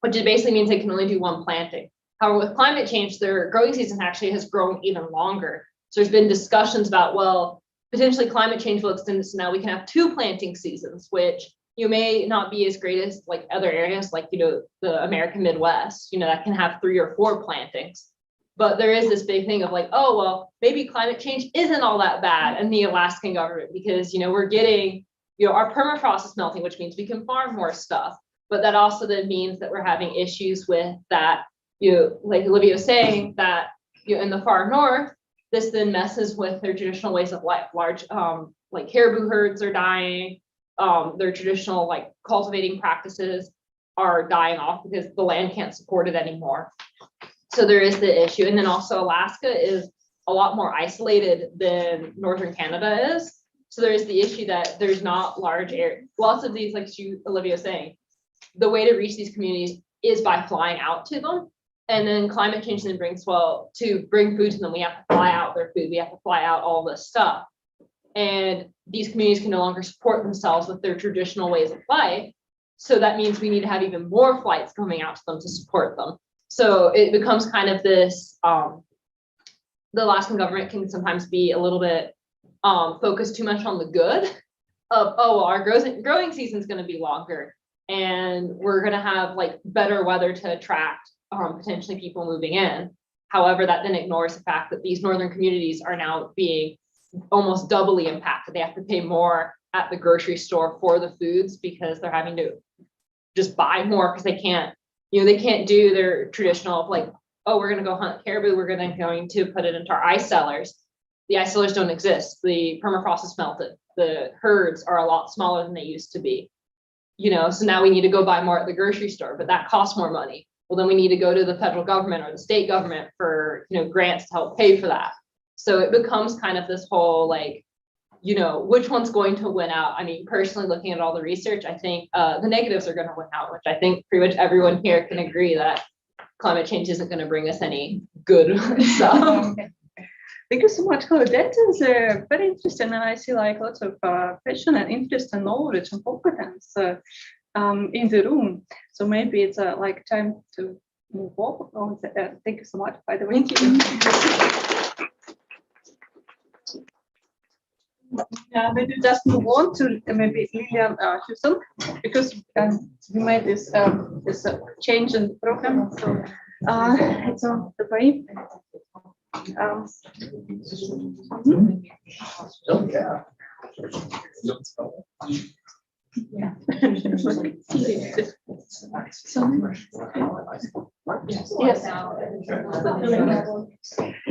which basically means they can only do one planting. However, with climate change, their growing season actually has grown even longer. So there's been discussions about, well, potentially climate change will extend this, so now we can have 2 planting seasons, which you may not be as great as like other areas, like, the American Midwest, that can have 3 or 4 plantings. But there is this big thing of like, oh, well, maybe climate change isn't all that bad in the Alaskan government, because, we're getting, our permafrost is melting, which means we can farm more stuff. But that also then means that we're having issues with that, like Olivia was saying, that, in the far north, this then messes with their traditional ways of life. Large, like caribou herds are dying. Their traditional like cultivating practices are dying off because the land can't support it anymore. So there is the issue. And then also Alaska is a lot more isolated than Northern Canada is. So there is the issue that there's not large air. Lots of these, like Olivia was saying, the way to reach these communities is by flying out to them. And then climate change then brings, well, to bring food to them, we have to fly out their food. We have to fly out all this stuff. And these communities can no longer support themselves with their traditional ways of life. So that means we need to have even more flights coming out to them to support them. So it becomes kind of this, the Alaskan government can sometimes be a little bit focused too much on the good of, oh, well, our growing season is going to be longer and we're going to have like better weather to attract potentially people moving in. However, that then ignores the fact that these northern communities are now being almost doubly impacted. They have to pay more at the grocery store for the foods because they're having to just buy more because they can't, they can't do their traditional like, oh, we're gonna go hunt caribou, we're going to put it into our ice cellars. The ice cellars don't exist. The permafrost is melted. The herds are a lot smaller than they used to be. So now we need to go buy more at the grocery store, but that costs more money. Well, then we need to go to the federal government or the state government for, grants to help pay for that. So it becomes kind of this whole like, which one's going to win out? I mean, personally, looking at all the research, I think the negatives are going to win out, which I think pretty much everyone here can agree that climate change isn't going to bring us any good stuff.
Thank you so much, Chloe. That is very interesting, and I see like lots of passion and interest and knowledge and competence in the room. So maybe it's like time to move on. Thank you so much, by the way. Maybe just move on to maybe Lillian Hussong, because we made this change in the program. So it's on the way. Yeah. Yes.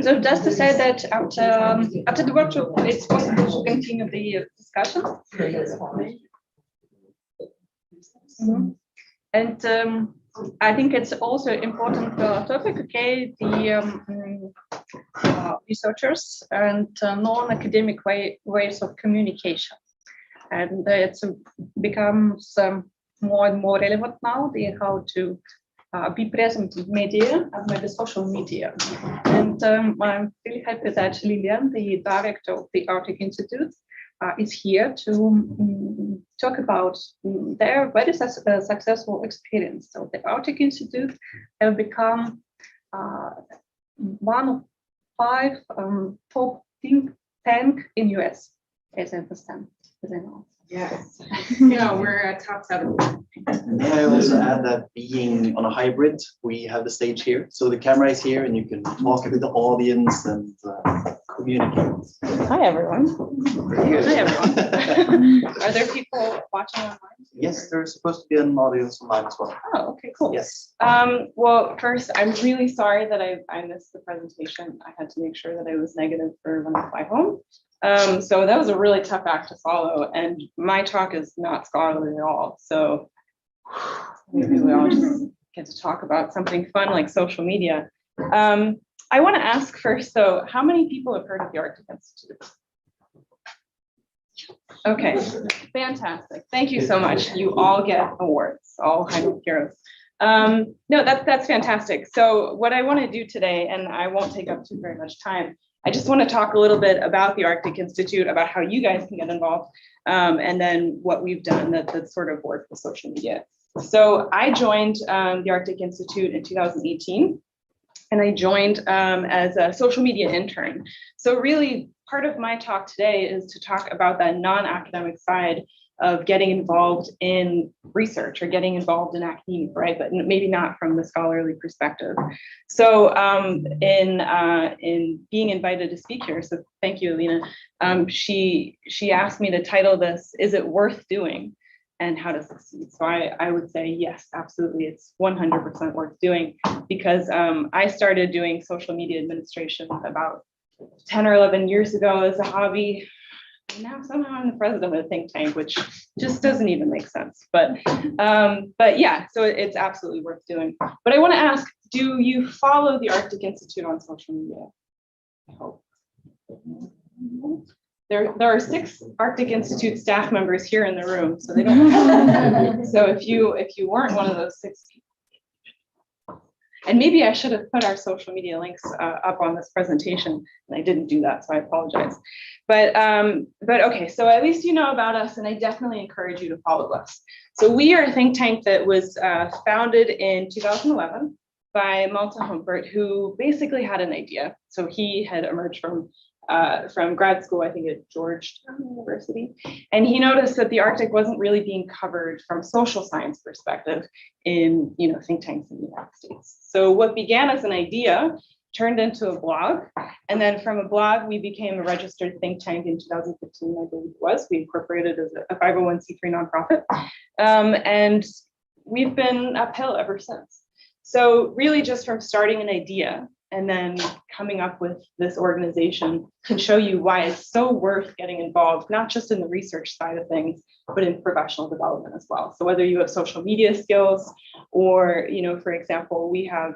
So just to say that after the workshop, it's possible to continue the discussion. And I think it's also important topic. Okay, the researchers and non-academic ways of communication, and it becomes more and more relevant now. How to be present in media and maybe social media. And I'm really happy that Lillian, the director of the Arctic Institute, is here to talk about their very successful experience. So the Arctic Institute have become one of 5 top think tank in US, as I understand, as I know.
Yes. Yeah, we're at top 7.
May I also add that being on a hybrid, we have the stage here. So the camera is here and you can talk with the audience and communicate.
Hi, everyone. Hi, everyone. Are there people watching online?
Yes, there's supposed to be an audience online as well.
Oh, okay, cool.
Yes.
Well, first, I'm really sorry that I missed the presentation. I had to make sure that I was negative for when I fly home. So that was a really tough act to follow, and my talk is not scholarly at all. So maybe we all just get to talk about something fun like social media. I want to ask first, though, how many people have heard of the Arctic Institute? Okay, fantastic. Thank you so much. You all get awards, all high heroes. No, that's fantastic. So what I want to do today, and I won't take up too very much time, I just want to talk a little bit about the Arctic Institute, about how you guys can get involved, and then what we've done that sort of worked with social media. So I joined the Arctic Institute in 2018, and I joined as a social media intern. So really, part of my talk today is to talk about that non-academic side of getting involved in research or getting involved in academia, right? But maybe not from the scholarly perspective. So in being invited to speak here, so thank you, Elena, she asked me to title this, "Is it worth doing and how to succeed?" So I would say, yes, absolutely. It's 100% worth doing, because I started doing social media administration about 10 or 11 years ago as a hobby. Now somehow I'm the president of a think tank, which just doesn't even make sense. But yeah, so it's absolutely worth doing. But I want to ask, do you follow the Arctic Institute on social media? I hope. There are 6 Arctic Institute staff members here in the room, so they don't. So if you weren't one of those 6 people, and maybe I should have put our social media links up on this presentation, and I didn't do that, so I apologize. But okay, so at least you know about us, and I definitely encourage you to follow us. So we are a think tank that was founded in 2011 by Malte Humpert, who basically had an idea. So he had emerged from grad school, I think at Georgetown University, and he noticed that the Arctic wasn't really being covered from social science perspective in think tanks in the United States. So what began as an idea turned into a blog, and then from a blog we became a registered think tank in 2015, I believe it was. We incorporated as a 501c3 nonprofit, and we've been uphill ever since. So really just from starting an idea and then coming up with this organization can show you why it's so worth getting involved, not just in the research side of things, but in professional development as well. So whether you have social media skills or, for example, we have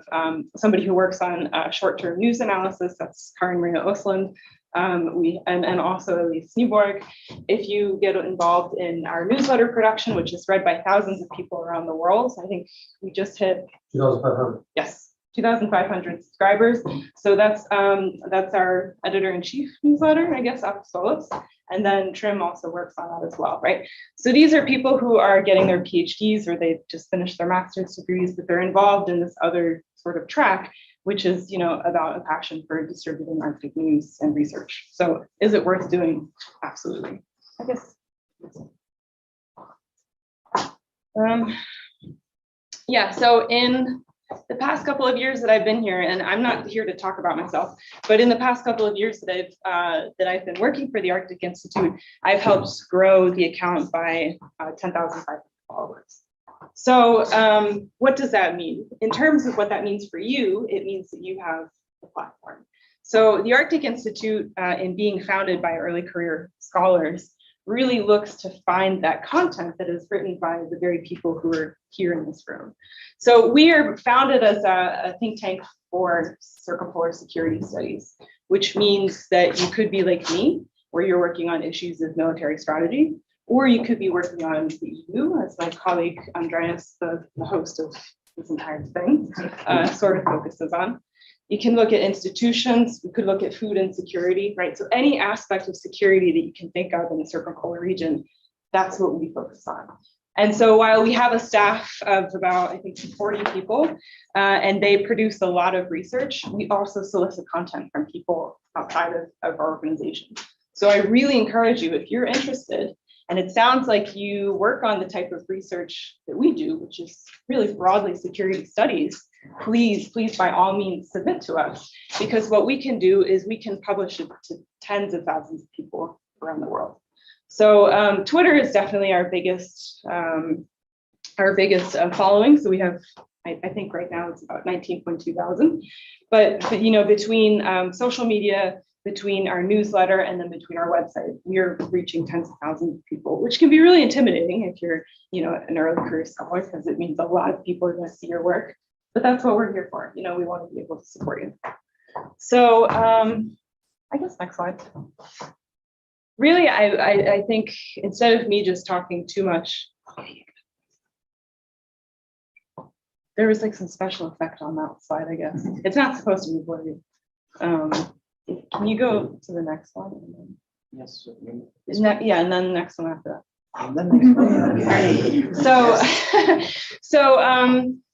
somebody who works on short-term news analysis, that's Karin Maria Osland, and also Elise Nyborg. If you get involved in our newsletter production, which is read by thousands of people around the world, I think we just hit
2,500.
Yes, 2,500 subscribers. So that's our editor-in-chief newsletter, I guess, Apostolus. And then Trim also works on that as well, right? So these are people who are getting their PhDs or they've just finished their master's degrees, but they're involved in this other sort of track, which is, about a passion for distributing Arctic news and research. So is it worth doing? Absolutely, I guess. Yeah, so in the past couple of years that I've been here, and I'm not here to talk about myself, but in the past couple of years that I've been working for the Arctic Institute, I've helped grow the account by 10,500 followers. So what does that mean? In terms of what that means for you, it means that you have a platform. So the Arctic Institute, in being founded by early career scholars, really looks to find that content that is written by the very people who are here in this room. So we are founded as a think tank for circumpolar security studies, which means that you could be like me, where you're working on issues of military strategy, or you could be working on the EU, as my colleague Andreas, the host of this entire thing, sort of focuses on. You can look at institutions, we could look at food insecurity, right? So any aspect of security that you can think of in the circumpolar region, that's what we focus on. And so while we have a staff of about, I think, 40 people, and they produce a lot of research, we also solicit content from people outside of our organization. So I really encourage you, if you're interested, and it sounds like you work on the type of research that we do, which is really broadly security studies, please by all means submit to us, because what we can do is we can publish it to tens of thousands of people around the world. So Twitter is definitely our biggest following. So we have, I think right now it's about 19.2 thousand, but between social media, between our newsletter, and then between our website, we're reaching tens of thousands of people, which can be really intimidating if you're, an early career scholar, because it means a lot of people are going to see your work. But that's what we're here for. We want to be able to support you. So I guess next slide. Really, I think instead of me just talking too much, there was like some special effect on that slide, I guess. It's not supposed to be blurry. Can you go to the next one?
Yes.
Yeah, and then the next one after that.
And then next one.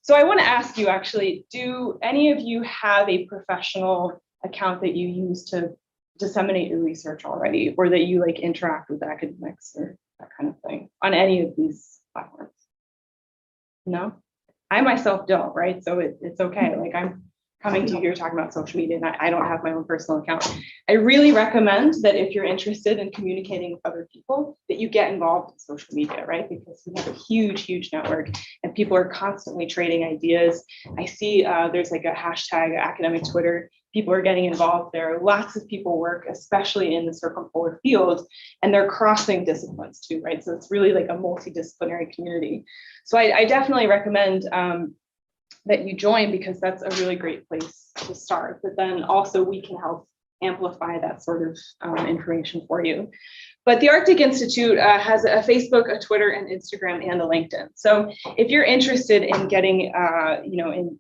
So I want to ask you actually, do any of you have a professional account that you use to disseminate your research already, or that you like interact with academics or that kind of thing on any of these platforms? No? I myself don't, right? So it's okay. Like I'm coming to you here talking about social media, and I don't have my own personal account. I really recommend that if you're interested in communicating with other people, that you get involved in social media, right? Because we have a huge network and people are constantly trading ideas. I see there's like a hashtag academic Twitter. People are getting involved there. Lots of people work, especially in the circumpolar field, and they're crossing disciplines too, right? So it's really like a multidisciplinary community. So I definitely recommend that you join, because that's a really great place to start. But then also we can help amplify that sort of information for you. But the Arctic Institute has a Facebook, a Twitter, and Instagram, and a LinkedIn. So if you're interested in getting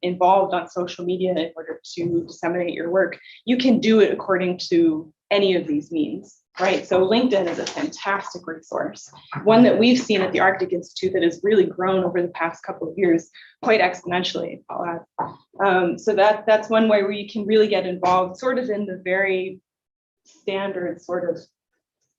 involved on social media in order to disseminate your work, you can do it according to any of these means, right? So LinkedIn is a fantastic resource, one that we've seen at the Arctic Institute that has really grown over the past couple of years quite exponentially, I'll add. So that's one way where you can really get involved sort of in the very standard sort of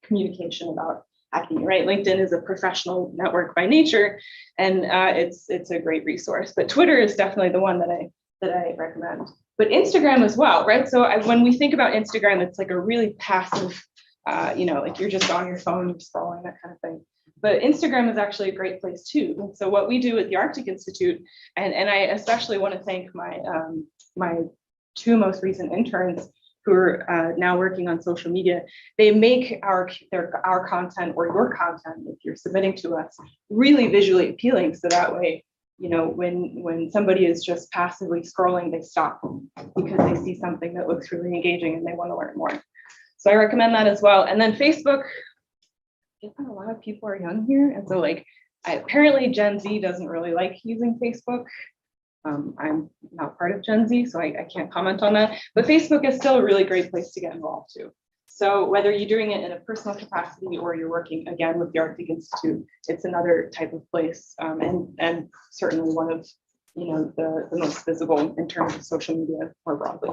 communication about academia, right? LinkedIn is a professional network by nature, and it's a great resource. But Twitter is definitely the one that I recommend. But Instagram as well, right? So when we think about Instagram, it's like a really passive, like you're just on your phone, you're scrolling, that kind of thing. But Instagram is actually a great place too. So what we do at the Arctic Institute, and I especially want to thank my two most recent interns who are now working on social media. They make our content or your content, if you're submitting to us, really visually appealing. So that way, you know, when somebody is just passively scrolling, they stop because they see something that looks really engaging and they want to learn more. So I recommend that as well. And then Facebook, I guess a lot of people are young here. And so like, apparently Gen Z doesn't really like using Facebook. I'm not part of Gen Z, so I can't comment on that. But Facebook is still a really great place to get involved too. So whether you're doing it in a personal capacity or you're working again with the Arctic Institute, it's another type of place, and certainly one of, you know, the most visible in terms of social media more broadly.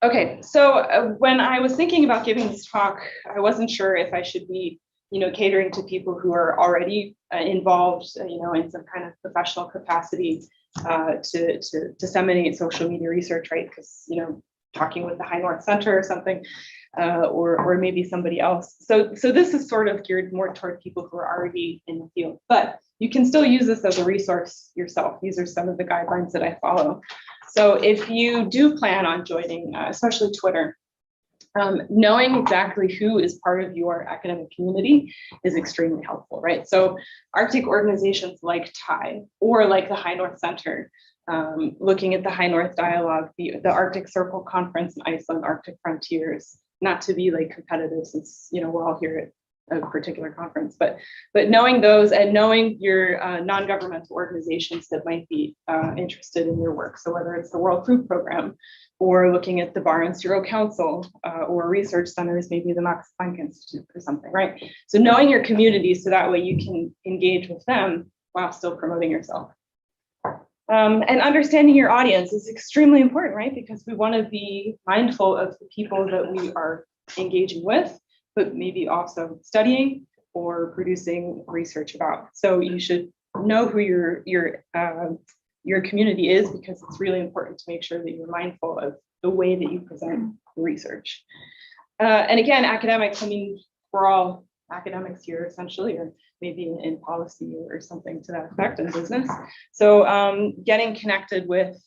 Okay, so when I was thinking about giving this talk, I wasn't sure if I should be, you know, catering to people who are already involved, you know, in some kind of professional capacity to disseminate social media research, right? Because, you know, talking with the High North Center or something, or maybe somebody else. So this is sort of geared more toward people who are already in the field, but you can still use this as a resource yourself. These are some of the guidelines that I follow. So if you do plan on joining, especially Twitter, knowing exactly who is part of your academic community is extremely helpful, right? So Arctic organizations like TIE or like the High North Center, looking at the High North Dialogue, the Arctic Circle Conference in Iceland, Arctic Frontiers, not to be like competitive since, you know, we're all here at a particular conference, but knowing those and knowing your non-governmental organizations that might be interested in your work. So whether it's the World Food Program or looking at the Barents Euro Council or research centers, maybe the Max Planck Institute or something, right? So knowing your community so that way you can engage with them while still promoting yourself. And understanding your audience is extremely important, right? Because we want to be mindful of the people that we are engaging with, but maybe also studying or producing research about. So you should know who your community is, because it's really important to make sure that you're mindful of the way that you present research. And again, academics, I mean, we're all academics here essentially, or maybe in policy or something to that effect in business. So getting connected with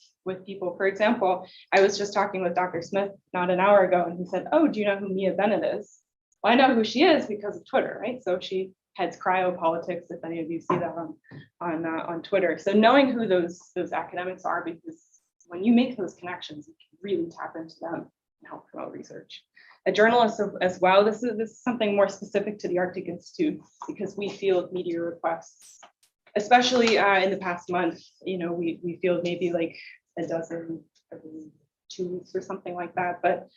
people. For example, I was just talking with Dr. Smith not an hour ago, and he said, oh, do you know who Mia Bennett is? Well, I know who she is because of Twitter, right? So she heads cryopolitics, if any of you see that on Twitter. So knowing who those academics are, because when you make those connections, you can really tap into them and help promote research. A journalist as well, this is something more specific to the Arctic Institute, because we field media requests, especially in the past month. You know, we field maybe like a dozen every 2 weeks or something like that. But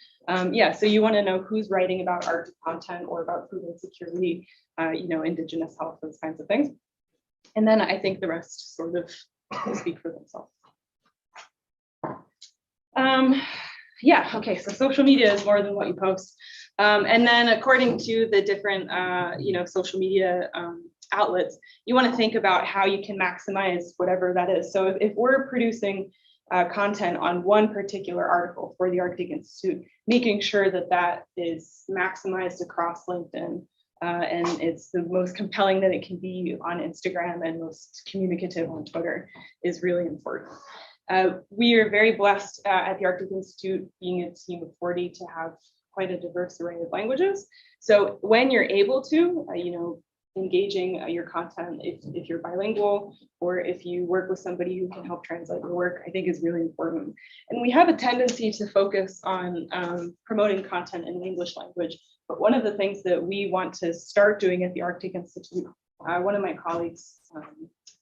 yeah, so you want to know who's writing about Arctic content or about food insecurity, you know, Indigenous health, those kinds of things. And then I think the rest sort of speak for themselves. Yeah, okay, so social media is more than what you post. And then according to the different, you know, social media outlets, you want to think about how you can maximize whatever that is. So if we're producing content on one particular article for the Arctic Institute, making sure that that is maximized across LinkedIn and it's the most compelling that it can be on Instagram and most communicative on Twitter is really important. We are very blessed at the Arctic Institute, being a team of 40, to have quite a diverse array of languages. So when you're able to, you know, engaging your content, if you're bilingual or if you work with somebody who can help translate your work, I think is really important. And we have a tendency to focus on promoting content in the English language. But one of the things that we want to start doing at the Arctic Institute, one of my colleagues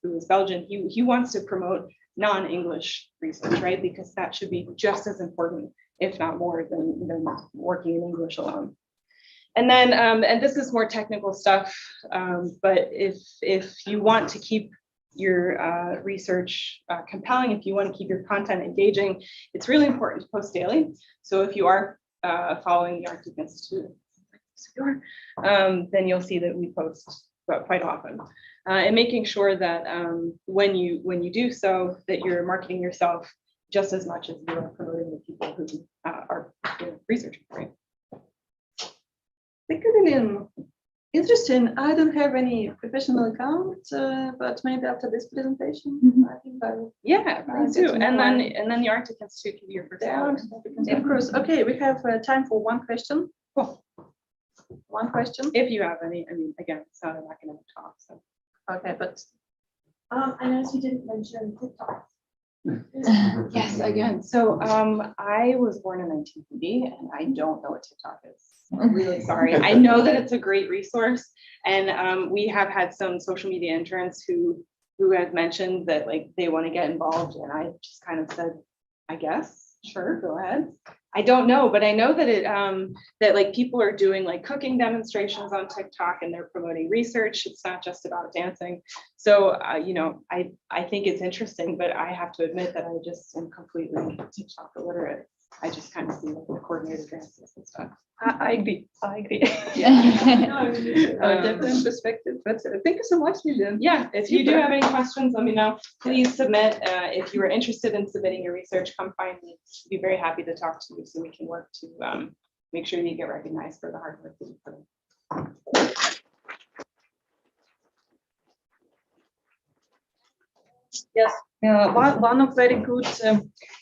who is Belgian, he wants to promote non-English research, right? Because that should be just as important, if not more, than working in English alone. And then, and this is more technical stuff, but if you want to keep your research compelling, if you want to keep your content engaging, it's really important to post daily. So if you are following the Arctic Institute, then you'll see that we post quite often. And making sure that when you do so, that you're marketing yourself just as much as you are promoting the people who are researching, right?
Thank you, Lillian. Interesting. I don't have any professional account, but maybe after this presentation, I think I will.
Yeah,
I
me too.
get to
And
know
then the Arctic Institute can be your first hour.
Of course. Okay, we have time for one question.
Cool.
One question.
If you have any, I mean, again, it's not an academic talk, so.
Okay, but
I noticed you didn't mention TikTok.
Yes, again, so I was born in 1980 and I don't know what TikTok is. I'm really sorry. I know that it's a great resource, and we have had some social media interns who have mentioned that like they want to get involved, and I just kind of said, I guess, sure, go ahead. I don't know, but I know that it that like people are doing like cooking demonstrations on TikTok and they're promoting research. It's not just about dancing. So you know, I think it's interesting, but I have to admit that I just am completely TikTok illiterate. I just kind of see like the coordinated dances and stuff.
I agree. I agree.
Yeah.
Different perspective, but thank you so much, Lillian.
Yeah, if you do
Super.
have any questions, let me know. Please submit. If you are interested in submitting your research, come find me. I'd be very happy to talk to you so we can work to make sure you get recognized for the hard work that you put in.
Yes, one of very good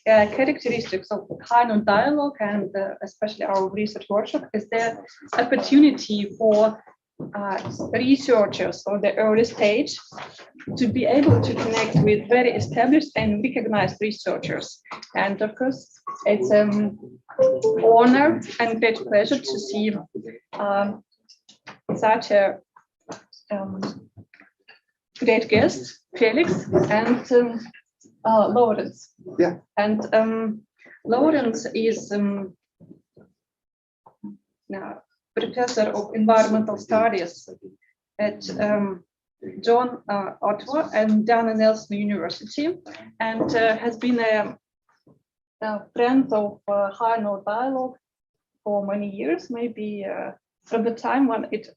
characteristics of the kind of dialogue and especially our research workshop is the opportunity for researchers on the early stage to be able to connect with very established and recognized researchers. And of course, it's an honor and great pleasure to see such a great guest, Felix and Laurence.
Yeah.
And Laurence is now professor of environmental studies at John Atwater and Dana Nelson University, and has been a friend of High Note Dialogue for many years, maybe from the time when it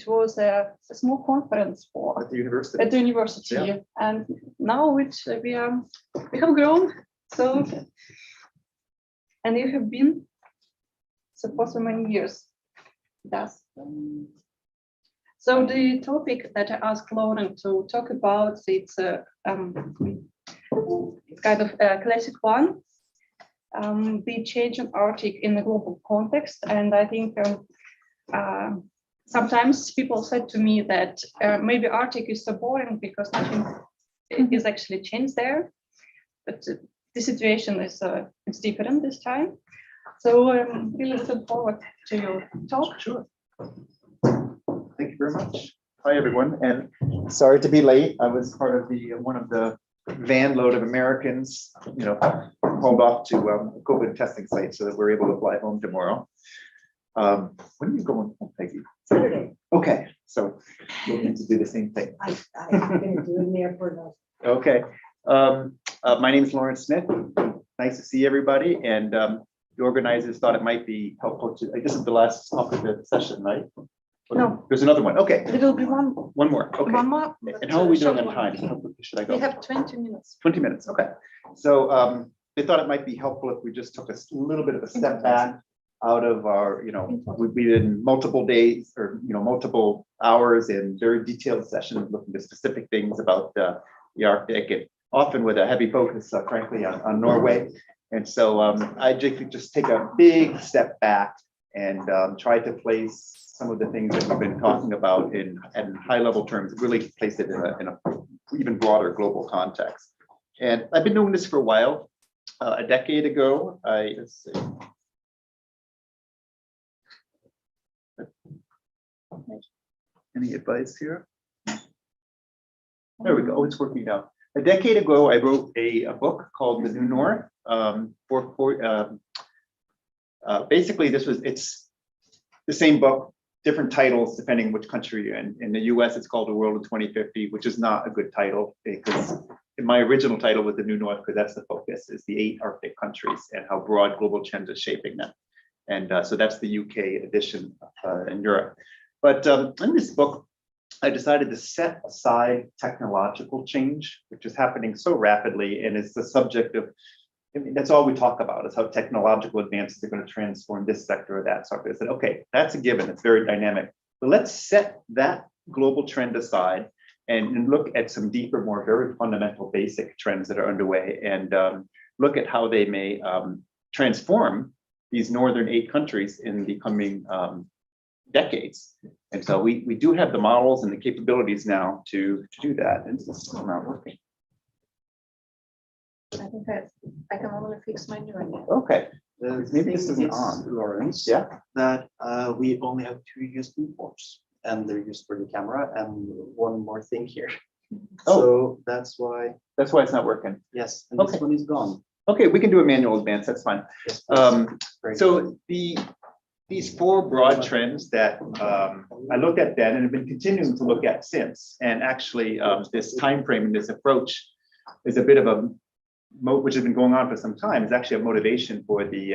was a small conference for
At the university.
at the university,
Yeah.
and now which we have grown. So, and you have been supposed for many years. Yes. So the topic that I asked Lauren to talk about, it's kind of a classic one, the change in Arctic in the global context, and I think. Sometimes people said to me that maybe Arctic is so boring because nothing is actually changed there, but the situation is it's different this time. So I'm really looking forward to your talk.
Sure. Thank you very much. Hi, everyone, and sorry to be late. I was part of the one of the van load of Americans, hauled off to a COVID testing site so that we're able to fly home tomorrow. When are you going home, Peggy?
Saturday.
Okay, so we'll need to do the same thing.
I'm going to do it in the airport now.
Okay. My name is Laurence Smith. Nice to see everybody. And the organizers thought it might be helpful to, this is the last stop of the session, right?
No.
There's another one. Okay.
There will be one
more. Okay.
one more.
And how are we doing
short
on
one.
time? How quickly should I go?
We have 20 minutes.
20 minutes. Okay. So they thought it might be helpful if we just took a little bit of a step back out of our, we've been multiple days or, multiple hours in very detailed sessions looking at specific things about the Arctic, and often with a heavy focus, frankly, on Norway. And so I just take a big step back and try to place some of the things that we've been talking about in high level terms, really place it in a even broader global context. And I've been doing this for a while. A decade ago, let's see. Any advice here? There we go. Oh, it's working now. A decade ago, I wrote a book called The New North. Basically, it's the same book, different titles depending on which country you're in. In the US, it's called The World of 2050, which is not a good title because my original title was The New North, because that's the focus, is the 8 Arctic countries and how broad global trends are shaping them. And so that's the UK edition in Europe. But in this book, I decided to set aside technological change, which is happening so rapidly, and it's the subject of I mean, that's all we talk about is how technological advances are going to transform this sector or that sector. I said, okay, that's a given. It's very dynamic. But let's set that global trend aside and look at some deeper, more very fundamental, basic trends that are underway, and look at how they may transform these northern 8 countries in the coming decades. And so we do have the models and the capabilities now to do that. And this is not working.
I think I can only fix my new one.
Okay, maybe this isn't on.
Laurence.
Yeah.
That we only have 2 USB ports, and they're used for the camera, and one more thing here.
Oh.
So that's why,
That's why it's not working.
yes, and
Okay.
this one is gone.
Okay, we can do a manual advance. That's fine.
Yes, please. Very good.
So these 4 broad trends that I looked at then and have been continuing to look at since, and actually this time frame and this approach is a bit of a which has been going on for some time, is actually a motivation for the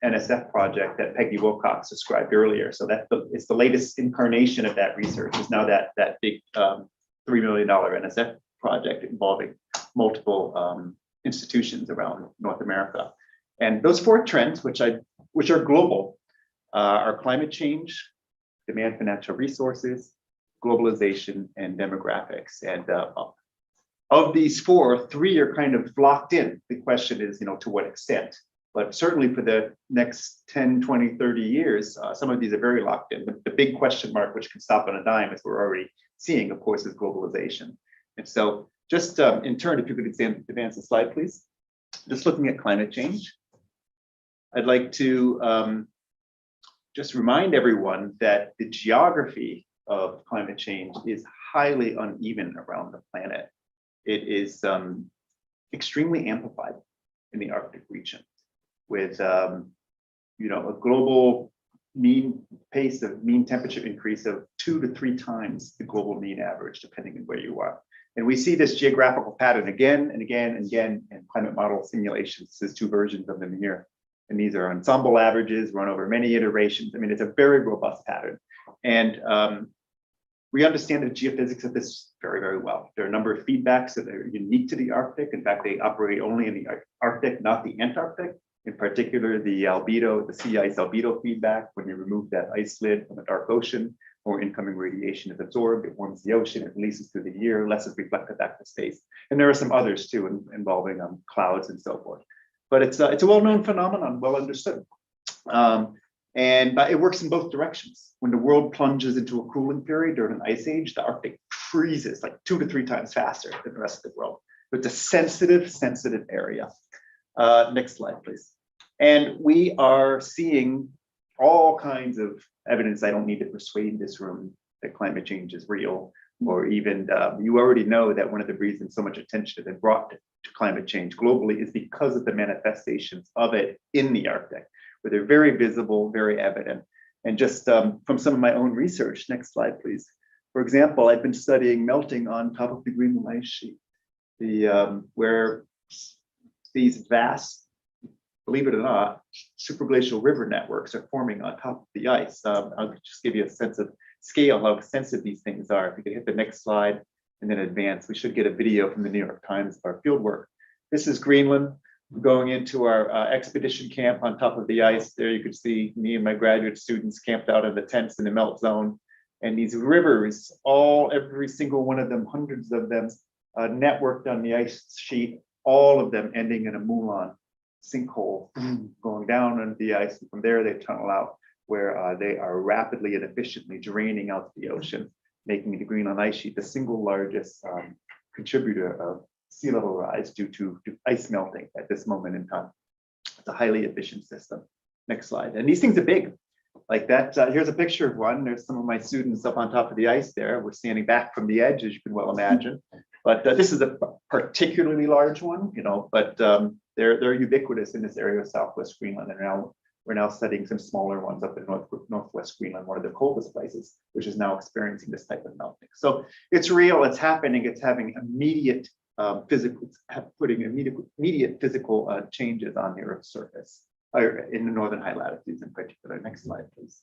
NSF project that Peggy Wilcox described earlier. So it's the latest incarnation of that research, is now that big $3 million NSF project involving multiple institutions around North America. And those 4 trends, which are global, are climate change, demand for natural resources, globalization, and demographics. And of these 4, 3 are kind of locked in. The question is, to what extent? But certainly for the next 10, 20, 30 years, some of these are very locked in. But the big question mark, which can stop on a dime, as we're already seeing, of course, is globalization. And so just in turn, if you could advance the slide, please. Just looking at climate change, I'd like to just remind everyone that the geography of climate change is highly uneven around the planet. It is extremely amplified in the Arctic region, with a global mean pace of mean temperature increase of 2 to 3 times the global mean average, depending on where you are. And we see this geographical pattern again and again and again in climate model simulations. There's 2 versions of them here. And these are ensemble averages run over many iterations. I mean, it's a very robust pattern. And we understand the geophysics of this very, very well. There are a number of feedbacks that are unique to the Arctic. In fact, they operate only in the Arctic, not the Antarctic. In particular, the albedo, the sea ice albedo feedback. When you remove that ice lid from the dark ocean, more incoming radiation is absorbed, it warms the ocean, it releases through the year, less is reflected back to space. And there are some others too, involving clouds and so forth. But it's a well-known phenomenon, well understood. And it works in both directions. When the world plunges into a cooling period during an ice age, the Arctic freezes like 2 to 3 times faster than the rest of the world. So it's a sensitive area. Next slide, please. And we are seeing all kinds of evidence. I don't need to persuade this room that climate change is real, or even you already know that one of the reasons so much attention has been brought to climate change globally is because of the manifestations of it in the Arctic, where they're very visible, very evident. And just from some of my own research, next slide, please. For example, I've been studying melting on top of the Greenland ice sheet, where these vast, believe it or not, superglacial river networks are forming on top of the ice. I'll just give you a sense of scale, how extensive these things are. If you could hit the next slide and then advance, we should get a video from the New York Times of our field work. This is Greenland. We're going into our expedition camp on top of the ice. There you can see me and my graduate students camped out in the tents in the melt zone. And these rivers, every single one of them, hundreds of them, networked on the ice sheet, all of them ending in a moulin sinkhole, going down under the ice. And from there, they tunnel out, where they are rapidly and efficiently draining out the ocean, making the Greenland ice sheet the single largest contributor of sea level rise due to ice melting at this moment in time. It's a highly efficient system. Next slide. And these things are big. Like that, here's a picture of one. There's some of my students up on top of the ice there. We're standing back from the edge, as you can well imagine. But this is a particularly large one, but they're ubiquitous in this area of Southwest Greenland. And we're now studying some smaller ones up in Northwest Greenland, one of the coldest places, which is now experiencing this type of melting. So it's real, it's happening, it's having immediate immediate physical changes on the Earth's surface, or in the northern high latitudes in particular. Next slide, please.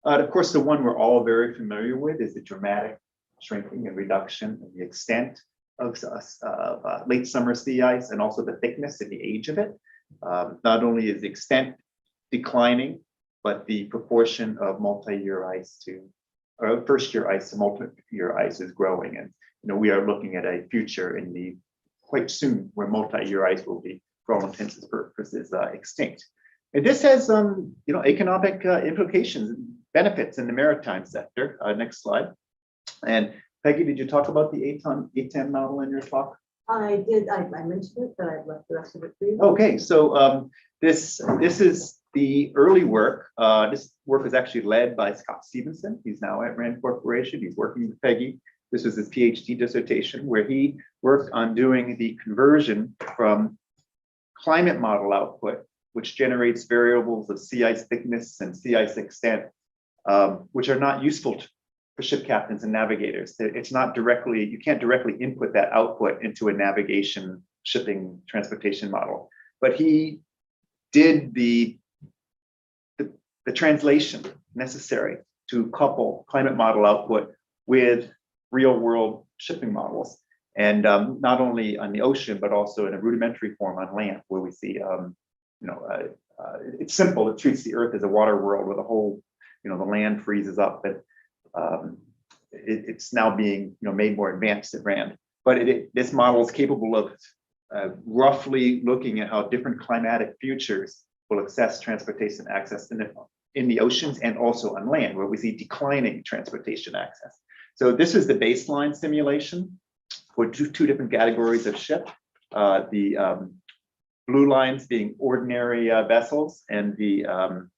Of course, the one we're all very familiar with is the dramatic shrinking and reduction in the extent late summer sea ice and also the thickness and the age of it. Not only is the extent declining, but the proportion of multi-year ice or first year ice to multi-year ice is growing. And we are looking at a future in the quite soon where multi-year ice will be, for all intents and purposes, extinct. And this has economic implications, benefits in the maritime sector. Next slide. And Peggy, did you talk about the ATEM model in your talk?
I did, I mentioned it, but I've left the rest of it for you.
Okay, so this is the early work. This work was actually led by Scott Stevenson. He's now at Rand Corporation. He's working with Peggy. This was his PhD dissertation where he worked on doing the conversion from climate model output, which generates variables of sea ice thickness and sea ice extent, which are not useful for ship captains and navigators. It's not directly, you can't directly input that output into a navigation, shipping, transportation model. But he did the translation necessary to couple climate model output with real world shipping models. And not only on the ocean, but also in a rudimentary form on land, where we see, it's simple. It treats the Earth as a water world where the whole, the land freezes up. But it's now being, made more advanced at Rand. But this model is capable of roughly looking at how different climatic futures will assess transportation access in the oceans and also on land, where we see declining transportation access. So this is the baseline simulation for two different categories of ship. The blue lines being ordinary vessels, and the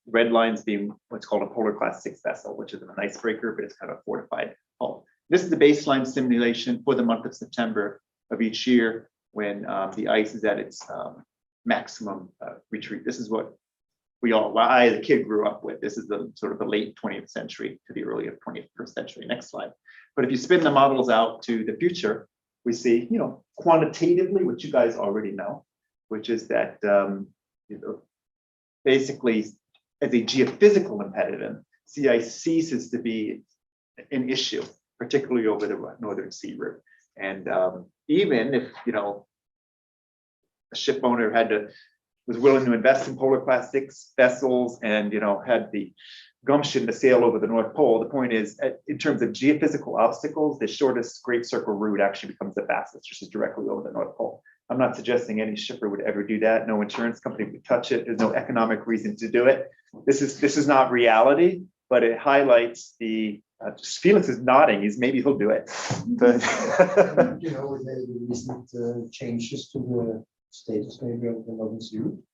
red lines being what's called a polar class 6 vessel, which is an icebreaker, but it's kind of a fortified hull. This is the baseline simulation for the month of September of each year when the ice is at its maximum retreat. This is what I as a kid grew up with. This is the sort of the late 20th century to the early 21st century. Next slide. But if you spin the models out to the future, we see, quantitatively what you guys already know, which is that basically as a geophysical impediment, sea ice ceases to be an issue, particularly over the northern sea route. And even if a ship owner was willing to invest in polar class 6 vessels and had the gumption to sail over the North Pole, the point is, in terms of geophysical obstacles, the shortest Great Circle route actually becomes the fastest, which is directly over the North Pole. I'm not suggesting any shipper would ever do that. No insurance company would touch it. There's no economic reason to do it. This is not reality, but it highlights the. Felix is nodding. Maybe he'll do it. But
with the recent changes to the status maybe of the Northern Sea route.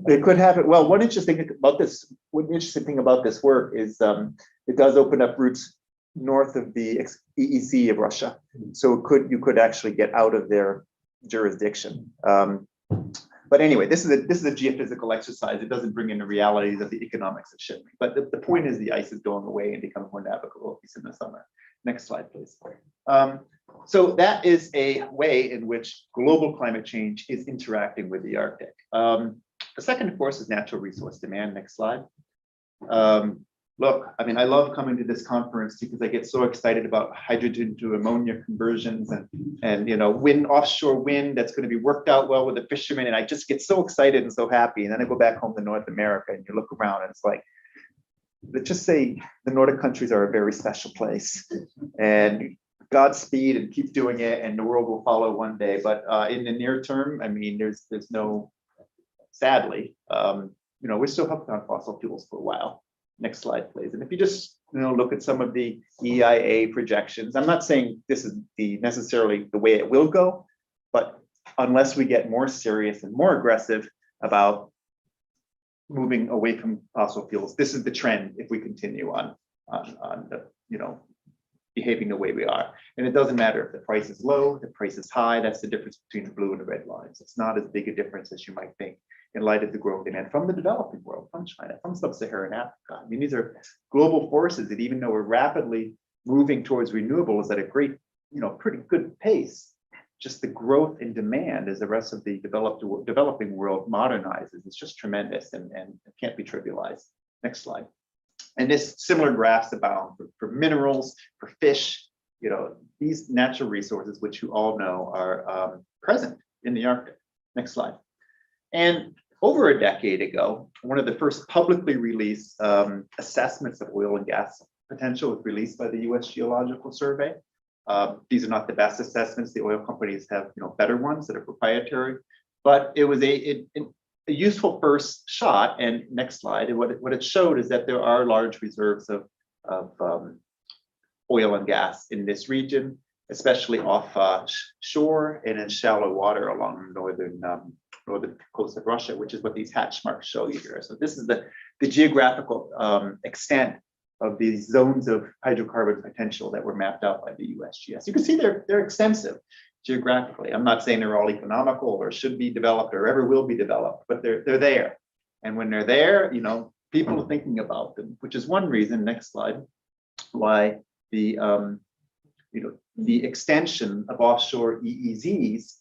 It could happen. Well, one interesting thing about this work is it does open up routes north of the EEZ of Russia. So you could actually get out of their jurisdiction. But anyway, this is a geophysical exercise. It doesn't bring in the realities of the economics of shipping. But the point is the ice is going away and becomes more navigable, at least in the summer. Next slide, please. So that is a way in which global climate change is interacting with the Arctic. The second, of course, is natural resource demand. Next slide. Look, I love coming to this conference because I get so excited about hydrogen to ammonia conversions and wind, offshore wind that's going to be worked out well with the fishermen. And I just get so excited and so happy. And then I go back home to North America and you look around and it's like, let's just say the Nordic countries are a very special place. And Godspeed and keep doing it, and the world will follow one day. But in the near term, there's no, sadly, we're still hooked on fossil fuels for a while. Next slide, please. And if you just look at some of the EIA projections, I'm not saying this is necessarily the way it will go, but unless we get more serious and more aggressive about moving away from fossil fuels, this is the trend if we continue on the, behaving the way we are. And it doesn't matter if the price is low, the price is high. That's the difference between the blue and the red lines. It's not as big a difference as you might think in light of the growing demand from the developing world, from China, from sub-Saharan Africa. These are global forces that even though we're rapidly moving towards renewables at a great, pretty good pace, just the growth in demand as the rest of the developing world modernizes, it's just tremendous and it can't be trivialized. Next slide. And this similar graphs abound for minerals, for fish, these natural resources, which you all know are present in the Arctic. Next slide. And over a decade ago, one of the first publicly released assessments of oil and gas potential was released by the US Geological Survey. These are not the best assessments. The oil companies have better ones that are proprietary, but it was a useful first shot. And next slide. And what it showed is that there are large reserves of oil and gas in this region, especially off shore and in shallow water along the northern coast of Russia, which is what these hatch marks show you here. So this is the geographical extent of these zones of hydrocarbon potential that were mapped out by the USGS. You can see they're extensive geographically. I'm not saying they're all economical or should be developed or ever will be developed, but they're there. And when they're there, people are thinking about them, which is one reason, next slide, why the extension of offshore EEZs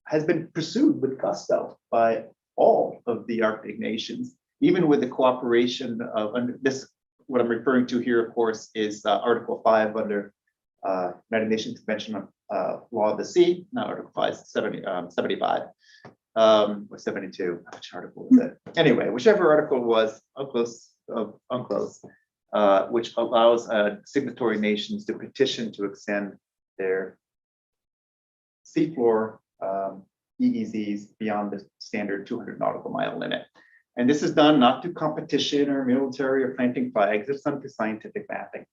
has been pursued with gusto by all of the Arctic nations, even with the cooperation of this. What I'm referring to here, of course, is Article 5 under United Nations Convention on Law of the Sea, not Article 5, 75 or 72. Which article was it? Anyway, whichever article was, UNCLOS, which allows signatory nations to petition to extend their seafloor EEZs beyond the standard 200 nautical mile limit. And this is done not through competition or military or planting flags, it's done through scientific mapping.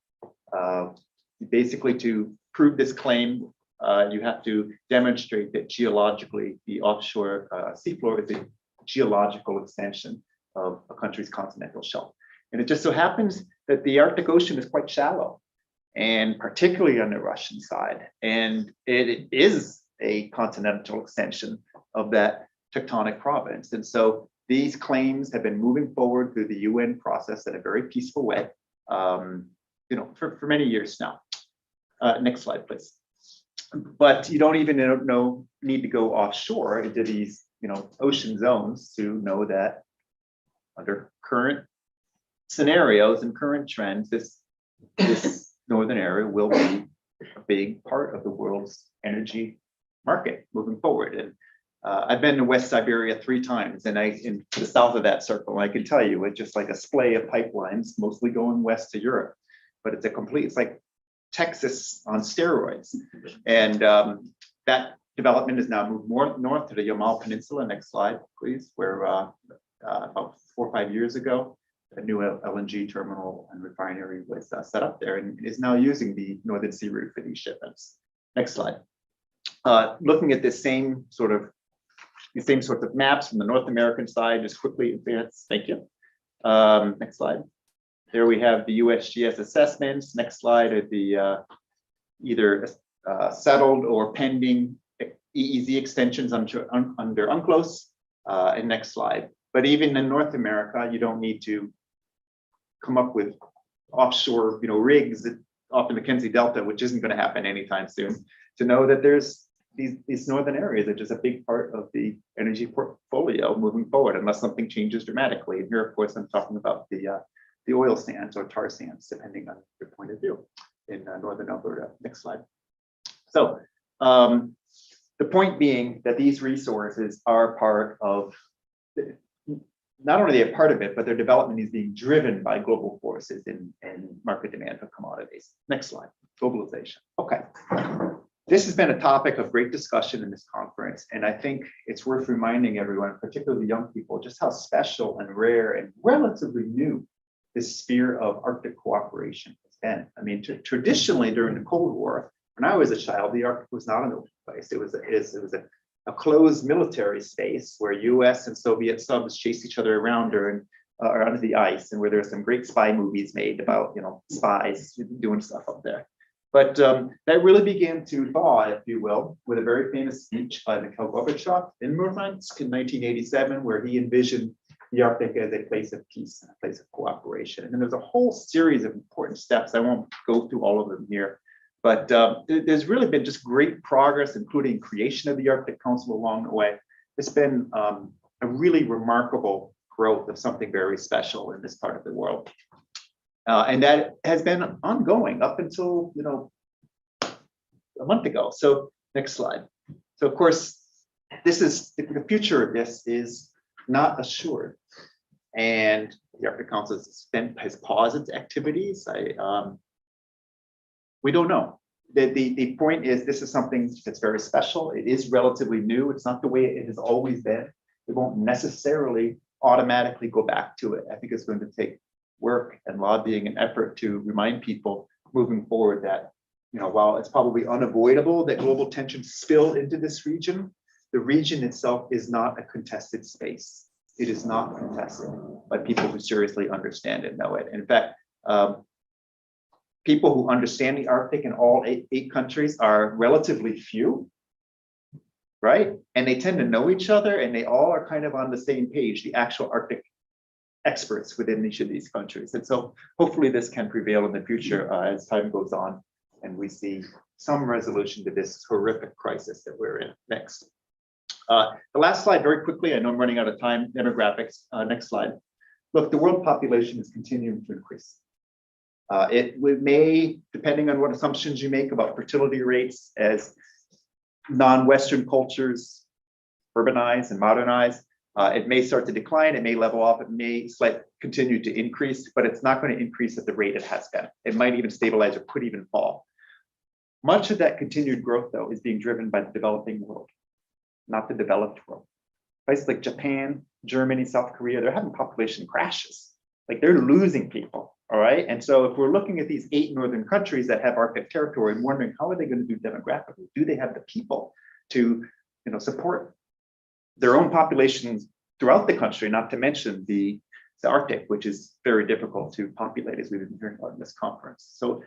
Basically, to prove this claim, you have to demonstrate that geologically the offshore seafloor is a geological extension of a country's continental shelf. And it just so happens that the Arctic Ocean is quite shallow, and particularly on the Russian side. And it is a continental extension of that tectonic province. And so these claims have been moving forward through the UN process in a very peaceful way, for many years now. Next slide, please. But you don't even need to go offshore into these, ocean zones to know that under current scenarios and current trends, this northern area will be a big part of the world's energy market moving forward. And I've been to West Siberia 3 times, and in the south of that circle, I can tell you it's just like a splay of pipelines, mostly going west to Europe. But it's like Texas on steroids. And that development has now moved more north to the Yamal Peninsula. Next slide, please, where about 4 or 5 years ago, a new LNG terminal and refinery was set up there and is now using the Northern Sea route for these shipments. Next slide. Looking at this same sorts of maps from the North American side, just quickly advance. Thank you. Next slide. There we have the USGS assessments. Next slide are the either settled or pending EEZ extensions under UNCLOS. And next slide. But even in North America, you don't need to come up with offshore, rigs off the Mackenzie Delta, which isn't going to happen anytime soon, to know that there's these northern areas are just a big part of the energy portfolio moving forward, unless something changes dramatically. And here, of course, I'm talking about the oil sands or tar sands, depending on your point of view in northern Alberta. Next slide. So the point being that these resources are part of, not only are they a part of it, but their development is being driven by global forces and market demand for commodities. Next slide. Globalization. Okay. This has been a topic of great discussion in this conference, and I think it's worth reminding everyone, particularly young people, just how special and rare and relatively new this sphere of Arctic cooperation has been. I mean, traditionally during the Cold War, when I was a child, the Arctic was not an open place. It was a closed military space where US and Soviet subs chased each other around or under the ice, and where there are some great spy movies made about, spies doing stuff up there. But that really began to thaw, if you will, with a very famous speech by Mikhail Gorbachev in Murmansk in 1987, where he envisioned the Arctic as a place of peace and a place of cooperation. And then there's a whole series of important steps. I won't go through all of them here, but there's really been just great progress, including creation of the Arctic Council along the way. It's been a really remarkable growth of something very special in this part of the world. And that has been ongoing up until, a month ago. So next slide. So of course, this is the future of this is not assured. And the Arctic Council has paused its activities. We don't know. The point is, this is something that's very special. It is relatively new. It's not the way it has always been. It won't necessarily automatically go back to it. I think it's going to take work and lobbying and effort to remind people moving forward that, while it's probably unavoidable that global tension spill into this region, the region itself is not a contested space. It is not contested by people who seriously understand and know it. In fact, people who understand the Arctic in all eight countries are relatively few, right? And they tend to know each other, and they all are kind of on the same page, the actual Arctic experts within each of these countries. And so hopefully this can prevail in the future as time goes on and we see some resolution to this horrific crisis that we're in. Next. The last slide, very quickly, I know I'm running out of time, demographics. Next slide. Look, the world population is continuing to increase. It may, depending on what assumptions you make about fertility rates as non-Western cultures urbanize and modernize, it may start to decline, it may level off, it may continue to increase, but it's not going to increase at the rate it has been. It might even stabilize or could even fall. Much of that continued growth, though, is being driven by the developing world, not the developed world. Places like Japan, Germany, South Korea, they're having population crashes. Like, they're losing people, all right? And so if we're looking at these 8 northern countries that have Arctic territory and wondering how are they going to do demographically? Do they have the people to, support their own populations throughout the country, not to mention the Arctic, which is very difficult to populate, as we've been hearing about in this conference. So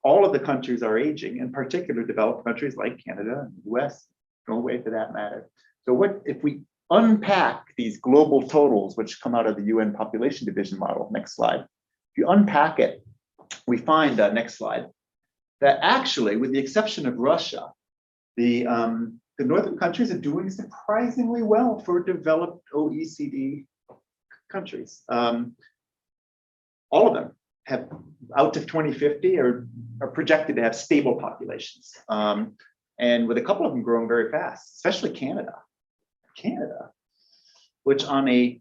all of the countries are aging, in particular developed countries like Canada and the US, Norway for that matter. So what if we unpack these global totals, which come out of the UN population division model? Next slide. If you unpack it, we find, next slide, that actually, with the exception of Russia, the northern countries are doing surprisingly well for developed OECD countries. All of them have, out to 2050, are projected to have stable populations. And with a couple of them growing very fast, especially Canada. Canada, which on a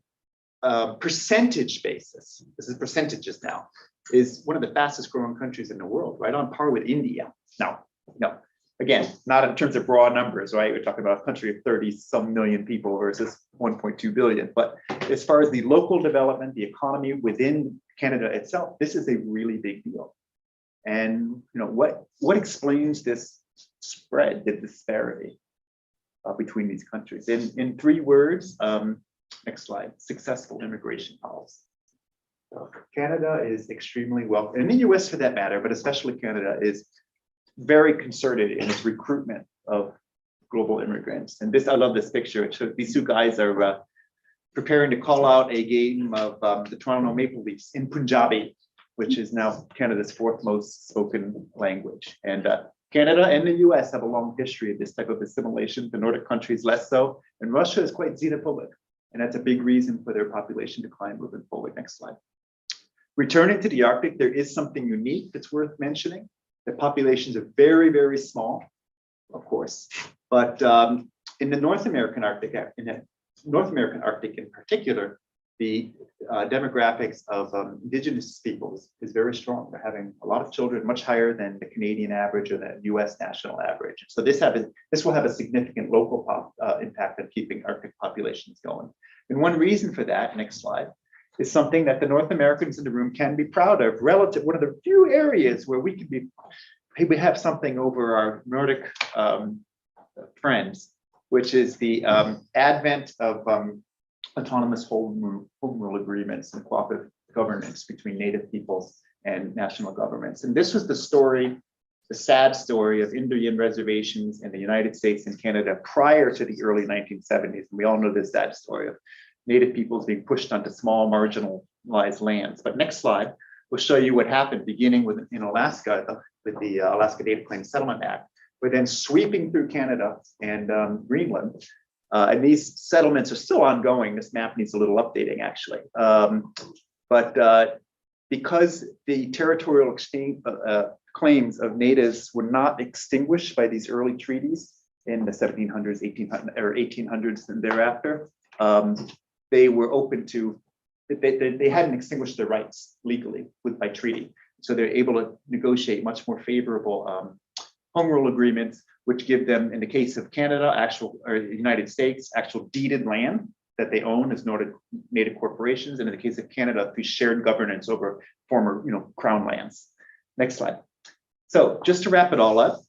percentage basis, this is percentages now, is one of the fastest growing countries in the world, right on par with India. Now, no, again, not in terms of raw numbers, right? We're talking about a country of 30-some million people versus 1.2 billion. But as far as the local development, the economy within Canada itself, this is a really big deal. And what explains this spread, the disparity between these countries? In 3 words, next slide, successful immigration policy. So Canada is extremely well, and the US for that matter, but especially Canada, is very concerted in its recruitment of global immigrants. And this, I love this picture. These 2 guys are preparing to call out a game of the Toronto Maple Leafs in Punjabi, which is now Canada's 4th most spoken language. And Canada and the US have a long history of this type of assimilation, the Nordic countries less so, and Russia is quite xenophobic. And that's a big reason for their population decline moving forward. Next slide. Returning to the Arctic, there is something unique that's worth mentioning. The populations are very, very small, of course, but in the North American Arctic, in particular, the demographics of Indigenous peoples is very strong. They're having a lot of children, much higher than the Canadian average or the US national average. So this will have a significant local impact on keeping Arctic populations going. And one reason for that, next slide, is something that the North Americans in the room can be proud of. One of the few areas where we have something over our Nordic friends, which is the advent of autonomous home rule agreements and cooperative governance between Native peoples and national governments. And this was the story, the sad story of Indian reservations in the United States and Canada prior to the early 1970s. And we all know this sad story of Native peoples being pushed onto small marginalized lands. But next slide will show you what happened beginning in Alaska with the Alaska Native Claims Settlement Act, but then sweeping through Canada and Greenland. And these settlements are still ongoing. This map needs a little updating, actually. But because the territorial claims of natives were not extinguished by these early treaties in the 1700s, 1800s, or 1800s and thereafter. They were open to, they hadn't extinguished their rights legally by treaty. So they're able to negotiate much more favorable home rule agreements, which give them, in the case of Canada, or the United States, actual deeded land that they own as native corporations, and in the case of Canada, through shared governance over former, crown lands. Next slide. So just to wrap it all up,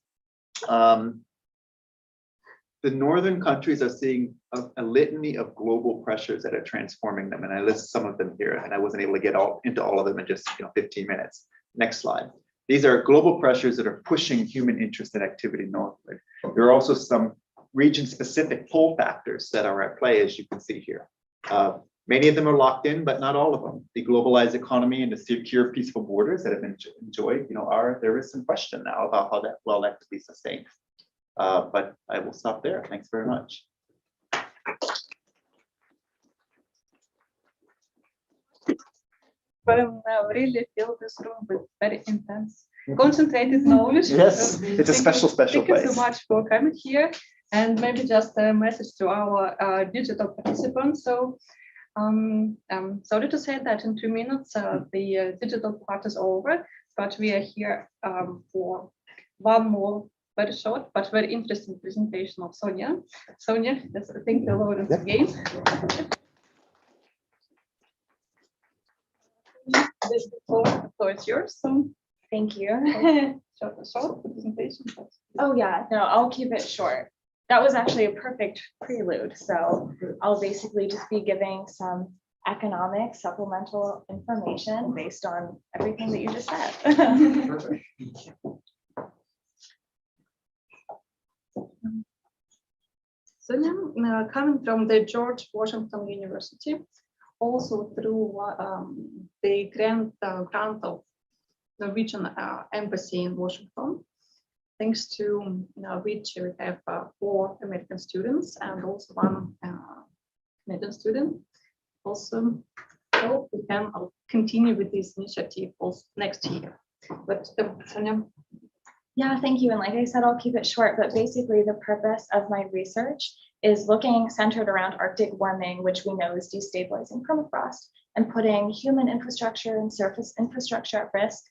the northern countries are seeing a litany of global pressures that are transforming them, and I list some of them here, and I wasn't able to get into all of them in just 15 minutes. Next slide. These are global pressures that are pushing human interest and activity northward. There are also some region-specific pull factors that are at play, as you can see here. Many of them are locked in, but not all of them. The globalized economy and the secure, peaceful borders that have been enjoyed, there is some question now about how that could be sustained. But I will stop there. Thanks very much.
Well, I really feel this room with very intense, concentrated knowledge.
Yes, it's a special place.
Thank you so much for coming here. And maybe just a message to our digital participants. So, sorry to say that in 2 minutes, the digital part is over, but we are here for one more very short but very interesting presentation of Sonia. Sonia, thank you, Laurence, again. The floor is yours. So
Thank you.
short presentation.
Oh yeah, no, I'll keep it short. That was actually a perfect prelude. So I'll basically just be giving some economic supplemental information based on everything that you just said.
Sonia, coming from the George Washington University, also through the grant of Norwegian Embassy in Washington, thanks to which we have 4 American students and also 1 Canadian student. Also, hope we can continue with this initiative also next year. But Sonia.
Yeah, thank you. And like I said, I'll keep it short, but basically the purpose of my research is centered around Arctic warming, which we know is destabilizing permafrost, and putting human infrastructure and surface infrastructure at risk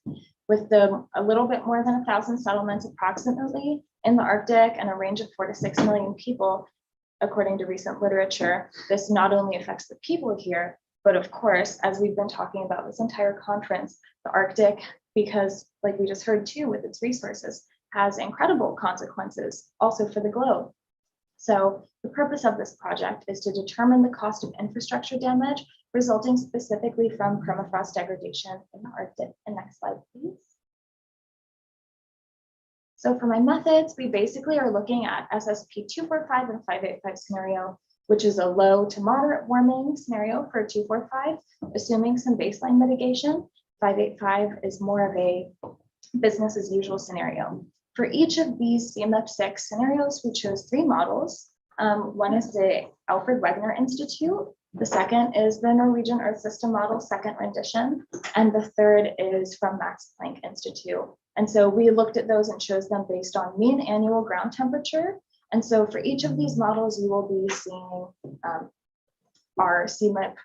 with a little bit more than 1,000 settlements approximately in the Arctic and a range of 4 to 6 million people. According to recent literature, this not only affects the people here, but of course, as we've been talking about this entire conference, the Arctic, because like we just heard too, with its resources, has incredible consequences also for the globe. So the purpose of this project is to determine the cost of infrastructure damage resulting specifically from permafrost degradation in the Arctic. And next slide, please. So for my methods, we basically are looking at SSP 245 and 585 scenario, which is a low to moderate warming scenario for 245, assuming some baseline mitigation. 585 is more of a business as usual scenario. For each of these CMF6 scenarios, we chose 3 models. One is the Alfred Wegener Institute. The second is the Norwegian Earth System Model, second rendition. And the third is from Max Planck Institute. And so we looked at those and chose them based on mean annual ground temperature. And so for each of these models, you will be seeing our CMIP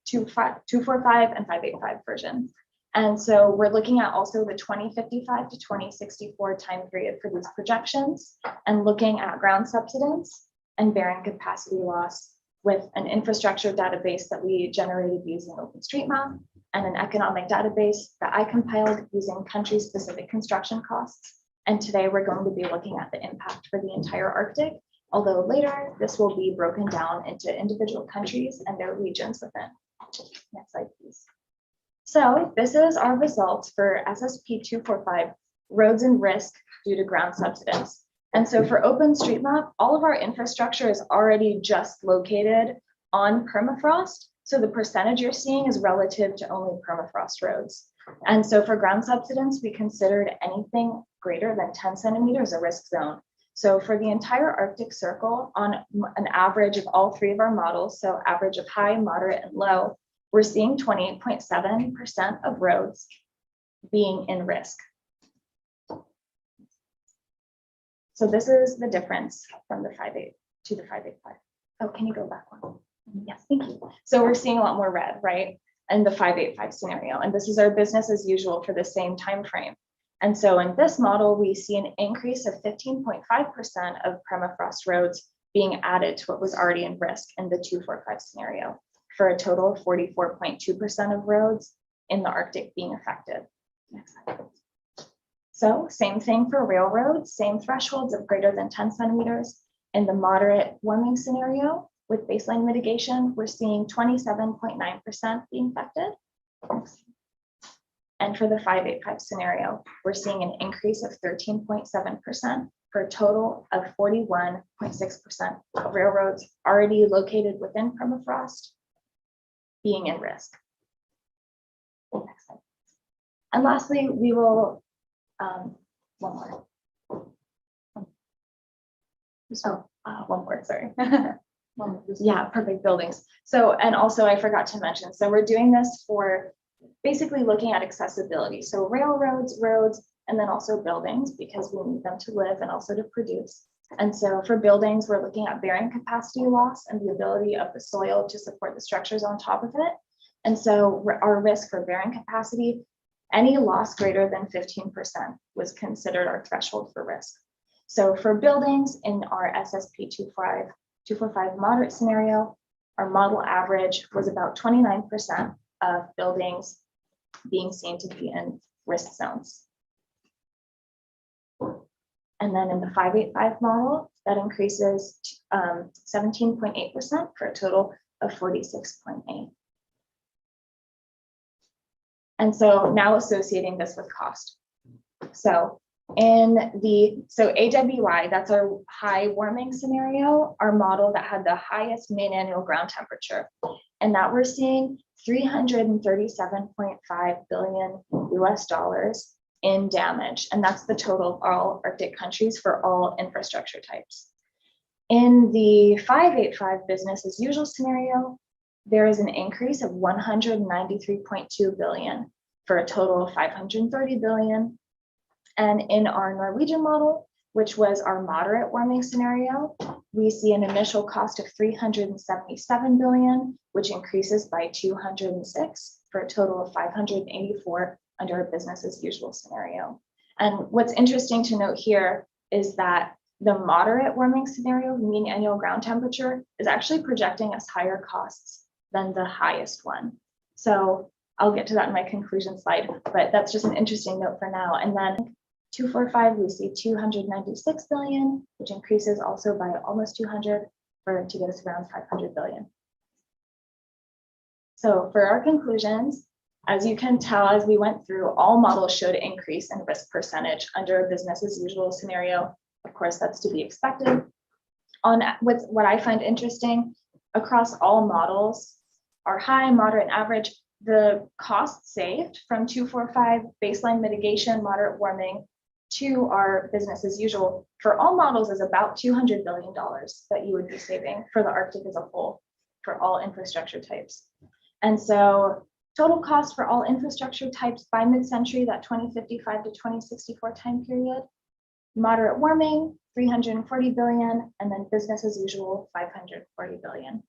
245 and 585 version. And so we're looking at also the 2055 to 2064 time period for these projections and looking at ground subsidence and bearing capacity loss with an infrastructure database that we generated using OpenStreetMap and an economic database that I compiled using country-specific construction costs. And today we're going to be looking at the impact for the entire Arctic, although later this will be broken down into individual countries and their regions within. Next slide, please. So this is our results for SSP 245, roads and risk due to ground subsidence. And so for OpenStreetMap, all of our infrastructure is already just located on permafrost. So the percentage you're seeing is relative to only permafrost roads. And so for ground subsidence, we considered anything greater than 10 centimeters a risk zone. So for the entire Arctic Circle, on an average of all 3 of our models, so average of high, moderate, and low, we're seeing 28.7% of roads being in risk. So this is the difference from the 5.8 to the 5.85. Oh, can you go back one? Yes, thank you. So we're seeing a lot more red, right? In the 5.85 scenario, and this is our business as usual for the same time frame. And so in this model, we see an increase of 15.5% of permafrost roads being added to what was already in risk in the 245 scenario, for a total of 44.2% of roads in the Arctic being affected. Next slide. So same thing for railroads, same thresholds of greater than 10 centimeters. In the moderate warming scenario with baseline mitigation, we're seeing 27.9% being affected. And for the 5.85 scenario, we're seeing an increase of 13.7% for a total of 41.6% of railroads already located within permafrost being in risk. Next slide. And lastly, we will, one more. One more, sorry. Yeah, perfect, buildings. So, and also I forgot to mention, so we're doing this for basically looking at accessibility. So railroads, roads, and then also buildings, because we need them to live and also to produce. And so for buildings, we're looking at bearing capacity loss and the ability of the soil to support the structures on top of it. And so our risk for bearing capacity, any loss greater than 15% was considered our threshold for risk. So for buildings in our SSP 245 moderate scenario, our model average was about 29% of buildings being seen to be in risk zones. And then in the 5.85 model, that increases 17.8% for a total of 46.8. And so now associating this with cost. So AWY, that's our high warming scenario, our model that had the highest mean annual ground temperature. And that we're seeing $337.5 billion US in damage. And that's the total of all Arctic countries for all infrastructure types. In the 5.85 business as usual scenario, there is an increase of 193.2 billion for a total of 530 billion. And in our Norwegian model, which was our moderate warming scenario, we see an initial cost of 377 billion, which increases by 206 for a total of 584 under a business as usual scenario. And what's interesting to note here is that the moderate warming scenario, mean annual ground temperature, is actually projecting us higher costs than the highest one. So I'll get to that in my conclusion slide, but that's just an interesting note for now. And then 245, we see 296 billion, which increases also by almost 200 to get us around 500 billion. So for our conclusions, as you can tell, as we went through, all models showed increase in risk percentage under a business as usual scenario. Of course, that's to be expected. On what I find interesting, across all models, our high, moderate, and average, the cost saved from 245 baseline mitigation, moderate warming, to our business as usual for all models is about $200 billion that you would be saving for the Arctic as a whole, for all infrastructure types. And so total cost for all infrastructure types by mid-century, that 2055 to 2064 time period, moderate warming, 340 billion, and then business as usual, 540 billion.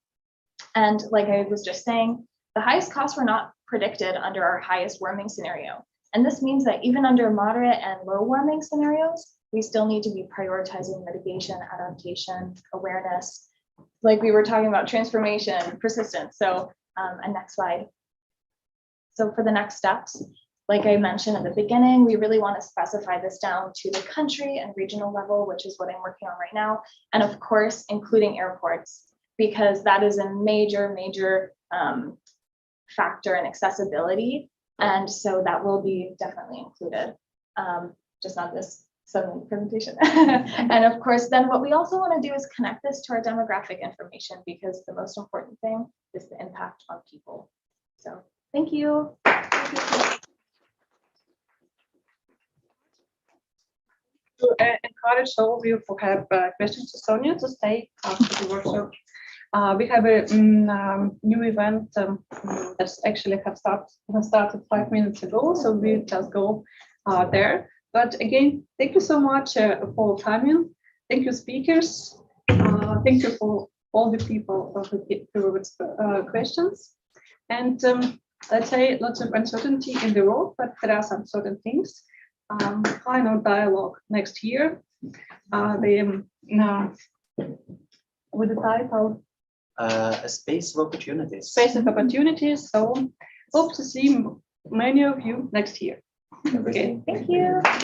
And like I was just saying, the highest costs were not predicted under our highest warming scenario. And this means that even under moderate and low warming scenarios, we still need to be prioritizing mitigation, adaptation, awareness, like we were talking about transformation, persistence. So, and next slide. So for the next steps, like I mentioned at the beginning, we really want to specify this down to the country and regional level, which is what I'm working on right now. And of course, including airports, because that is a major factor in accessibility. And so that will be definitely included, just not this sudden presentation. And of course, then what we also want to do is connect this to our demographic information, because the most important thing is the impact on people. So thank you.
To encourage all of you who have questions to Sonia to stay after the workshop. We have a new event that actually started 5 minutes ago, so we just go there. But again, thank you so much for coming. Thank you, speakers. Thank you for all the people who wrote questions. And let's say lots of uncertainty in the road, but there are some certain things. Final dialogue next year. With the title
A space of opportunities.
Space of Opportunities. So hope to see many of you next year. Okay.
Thank you.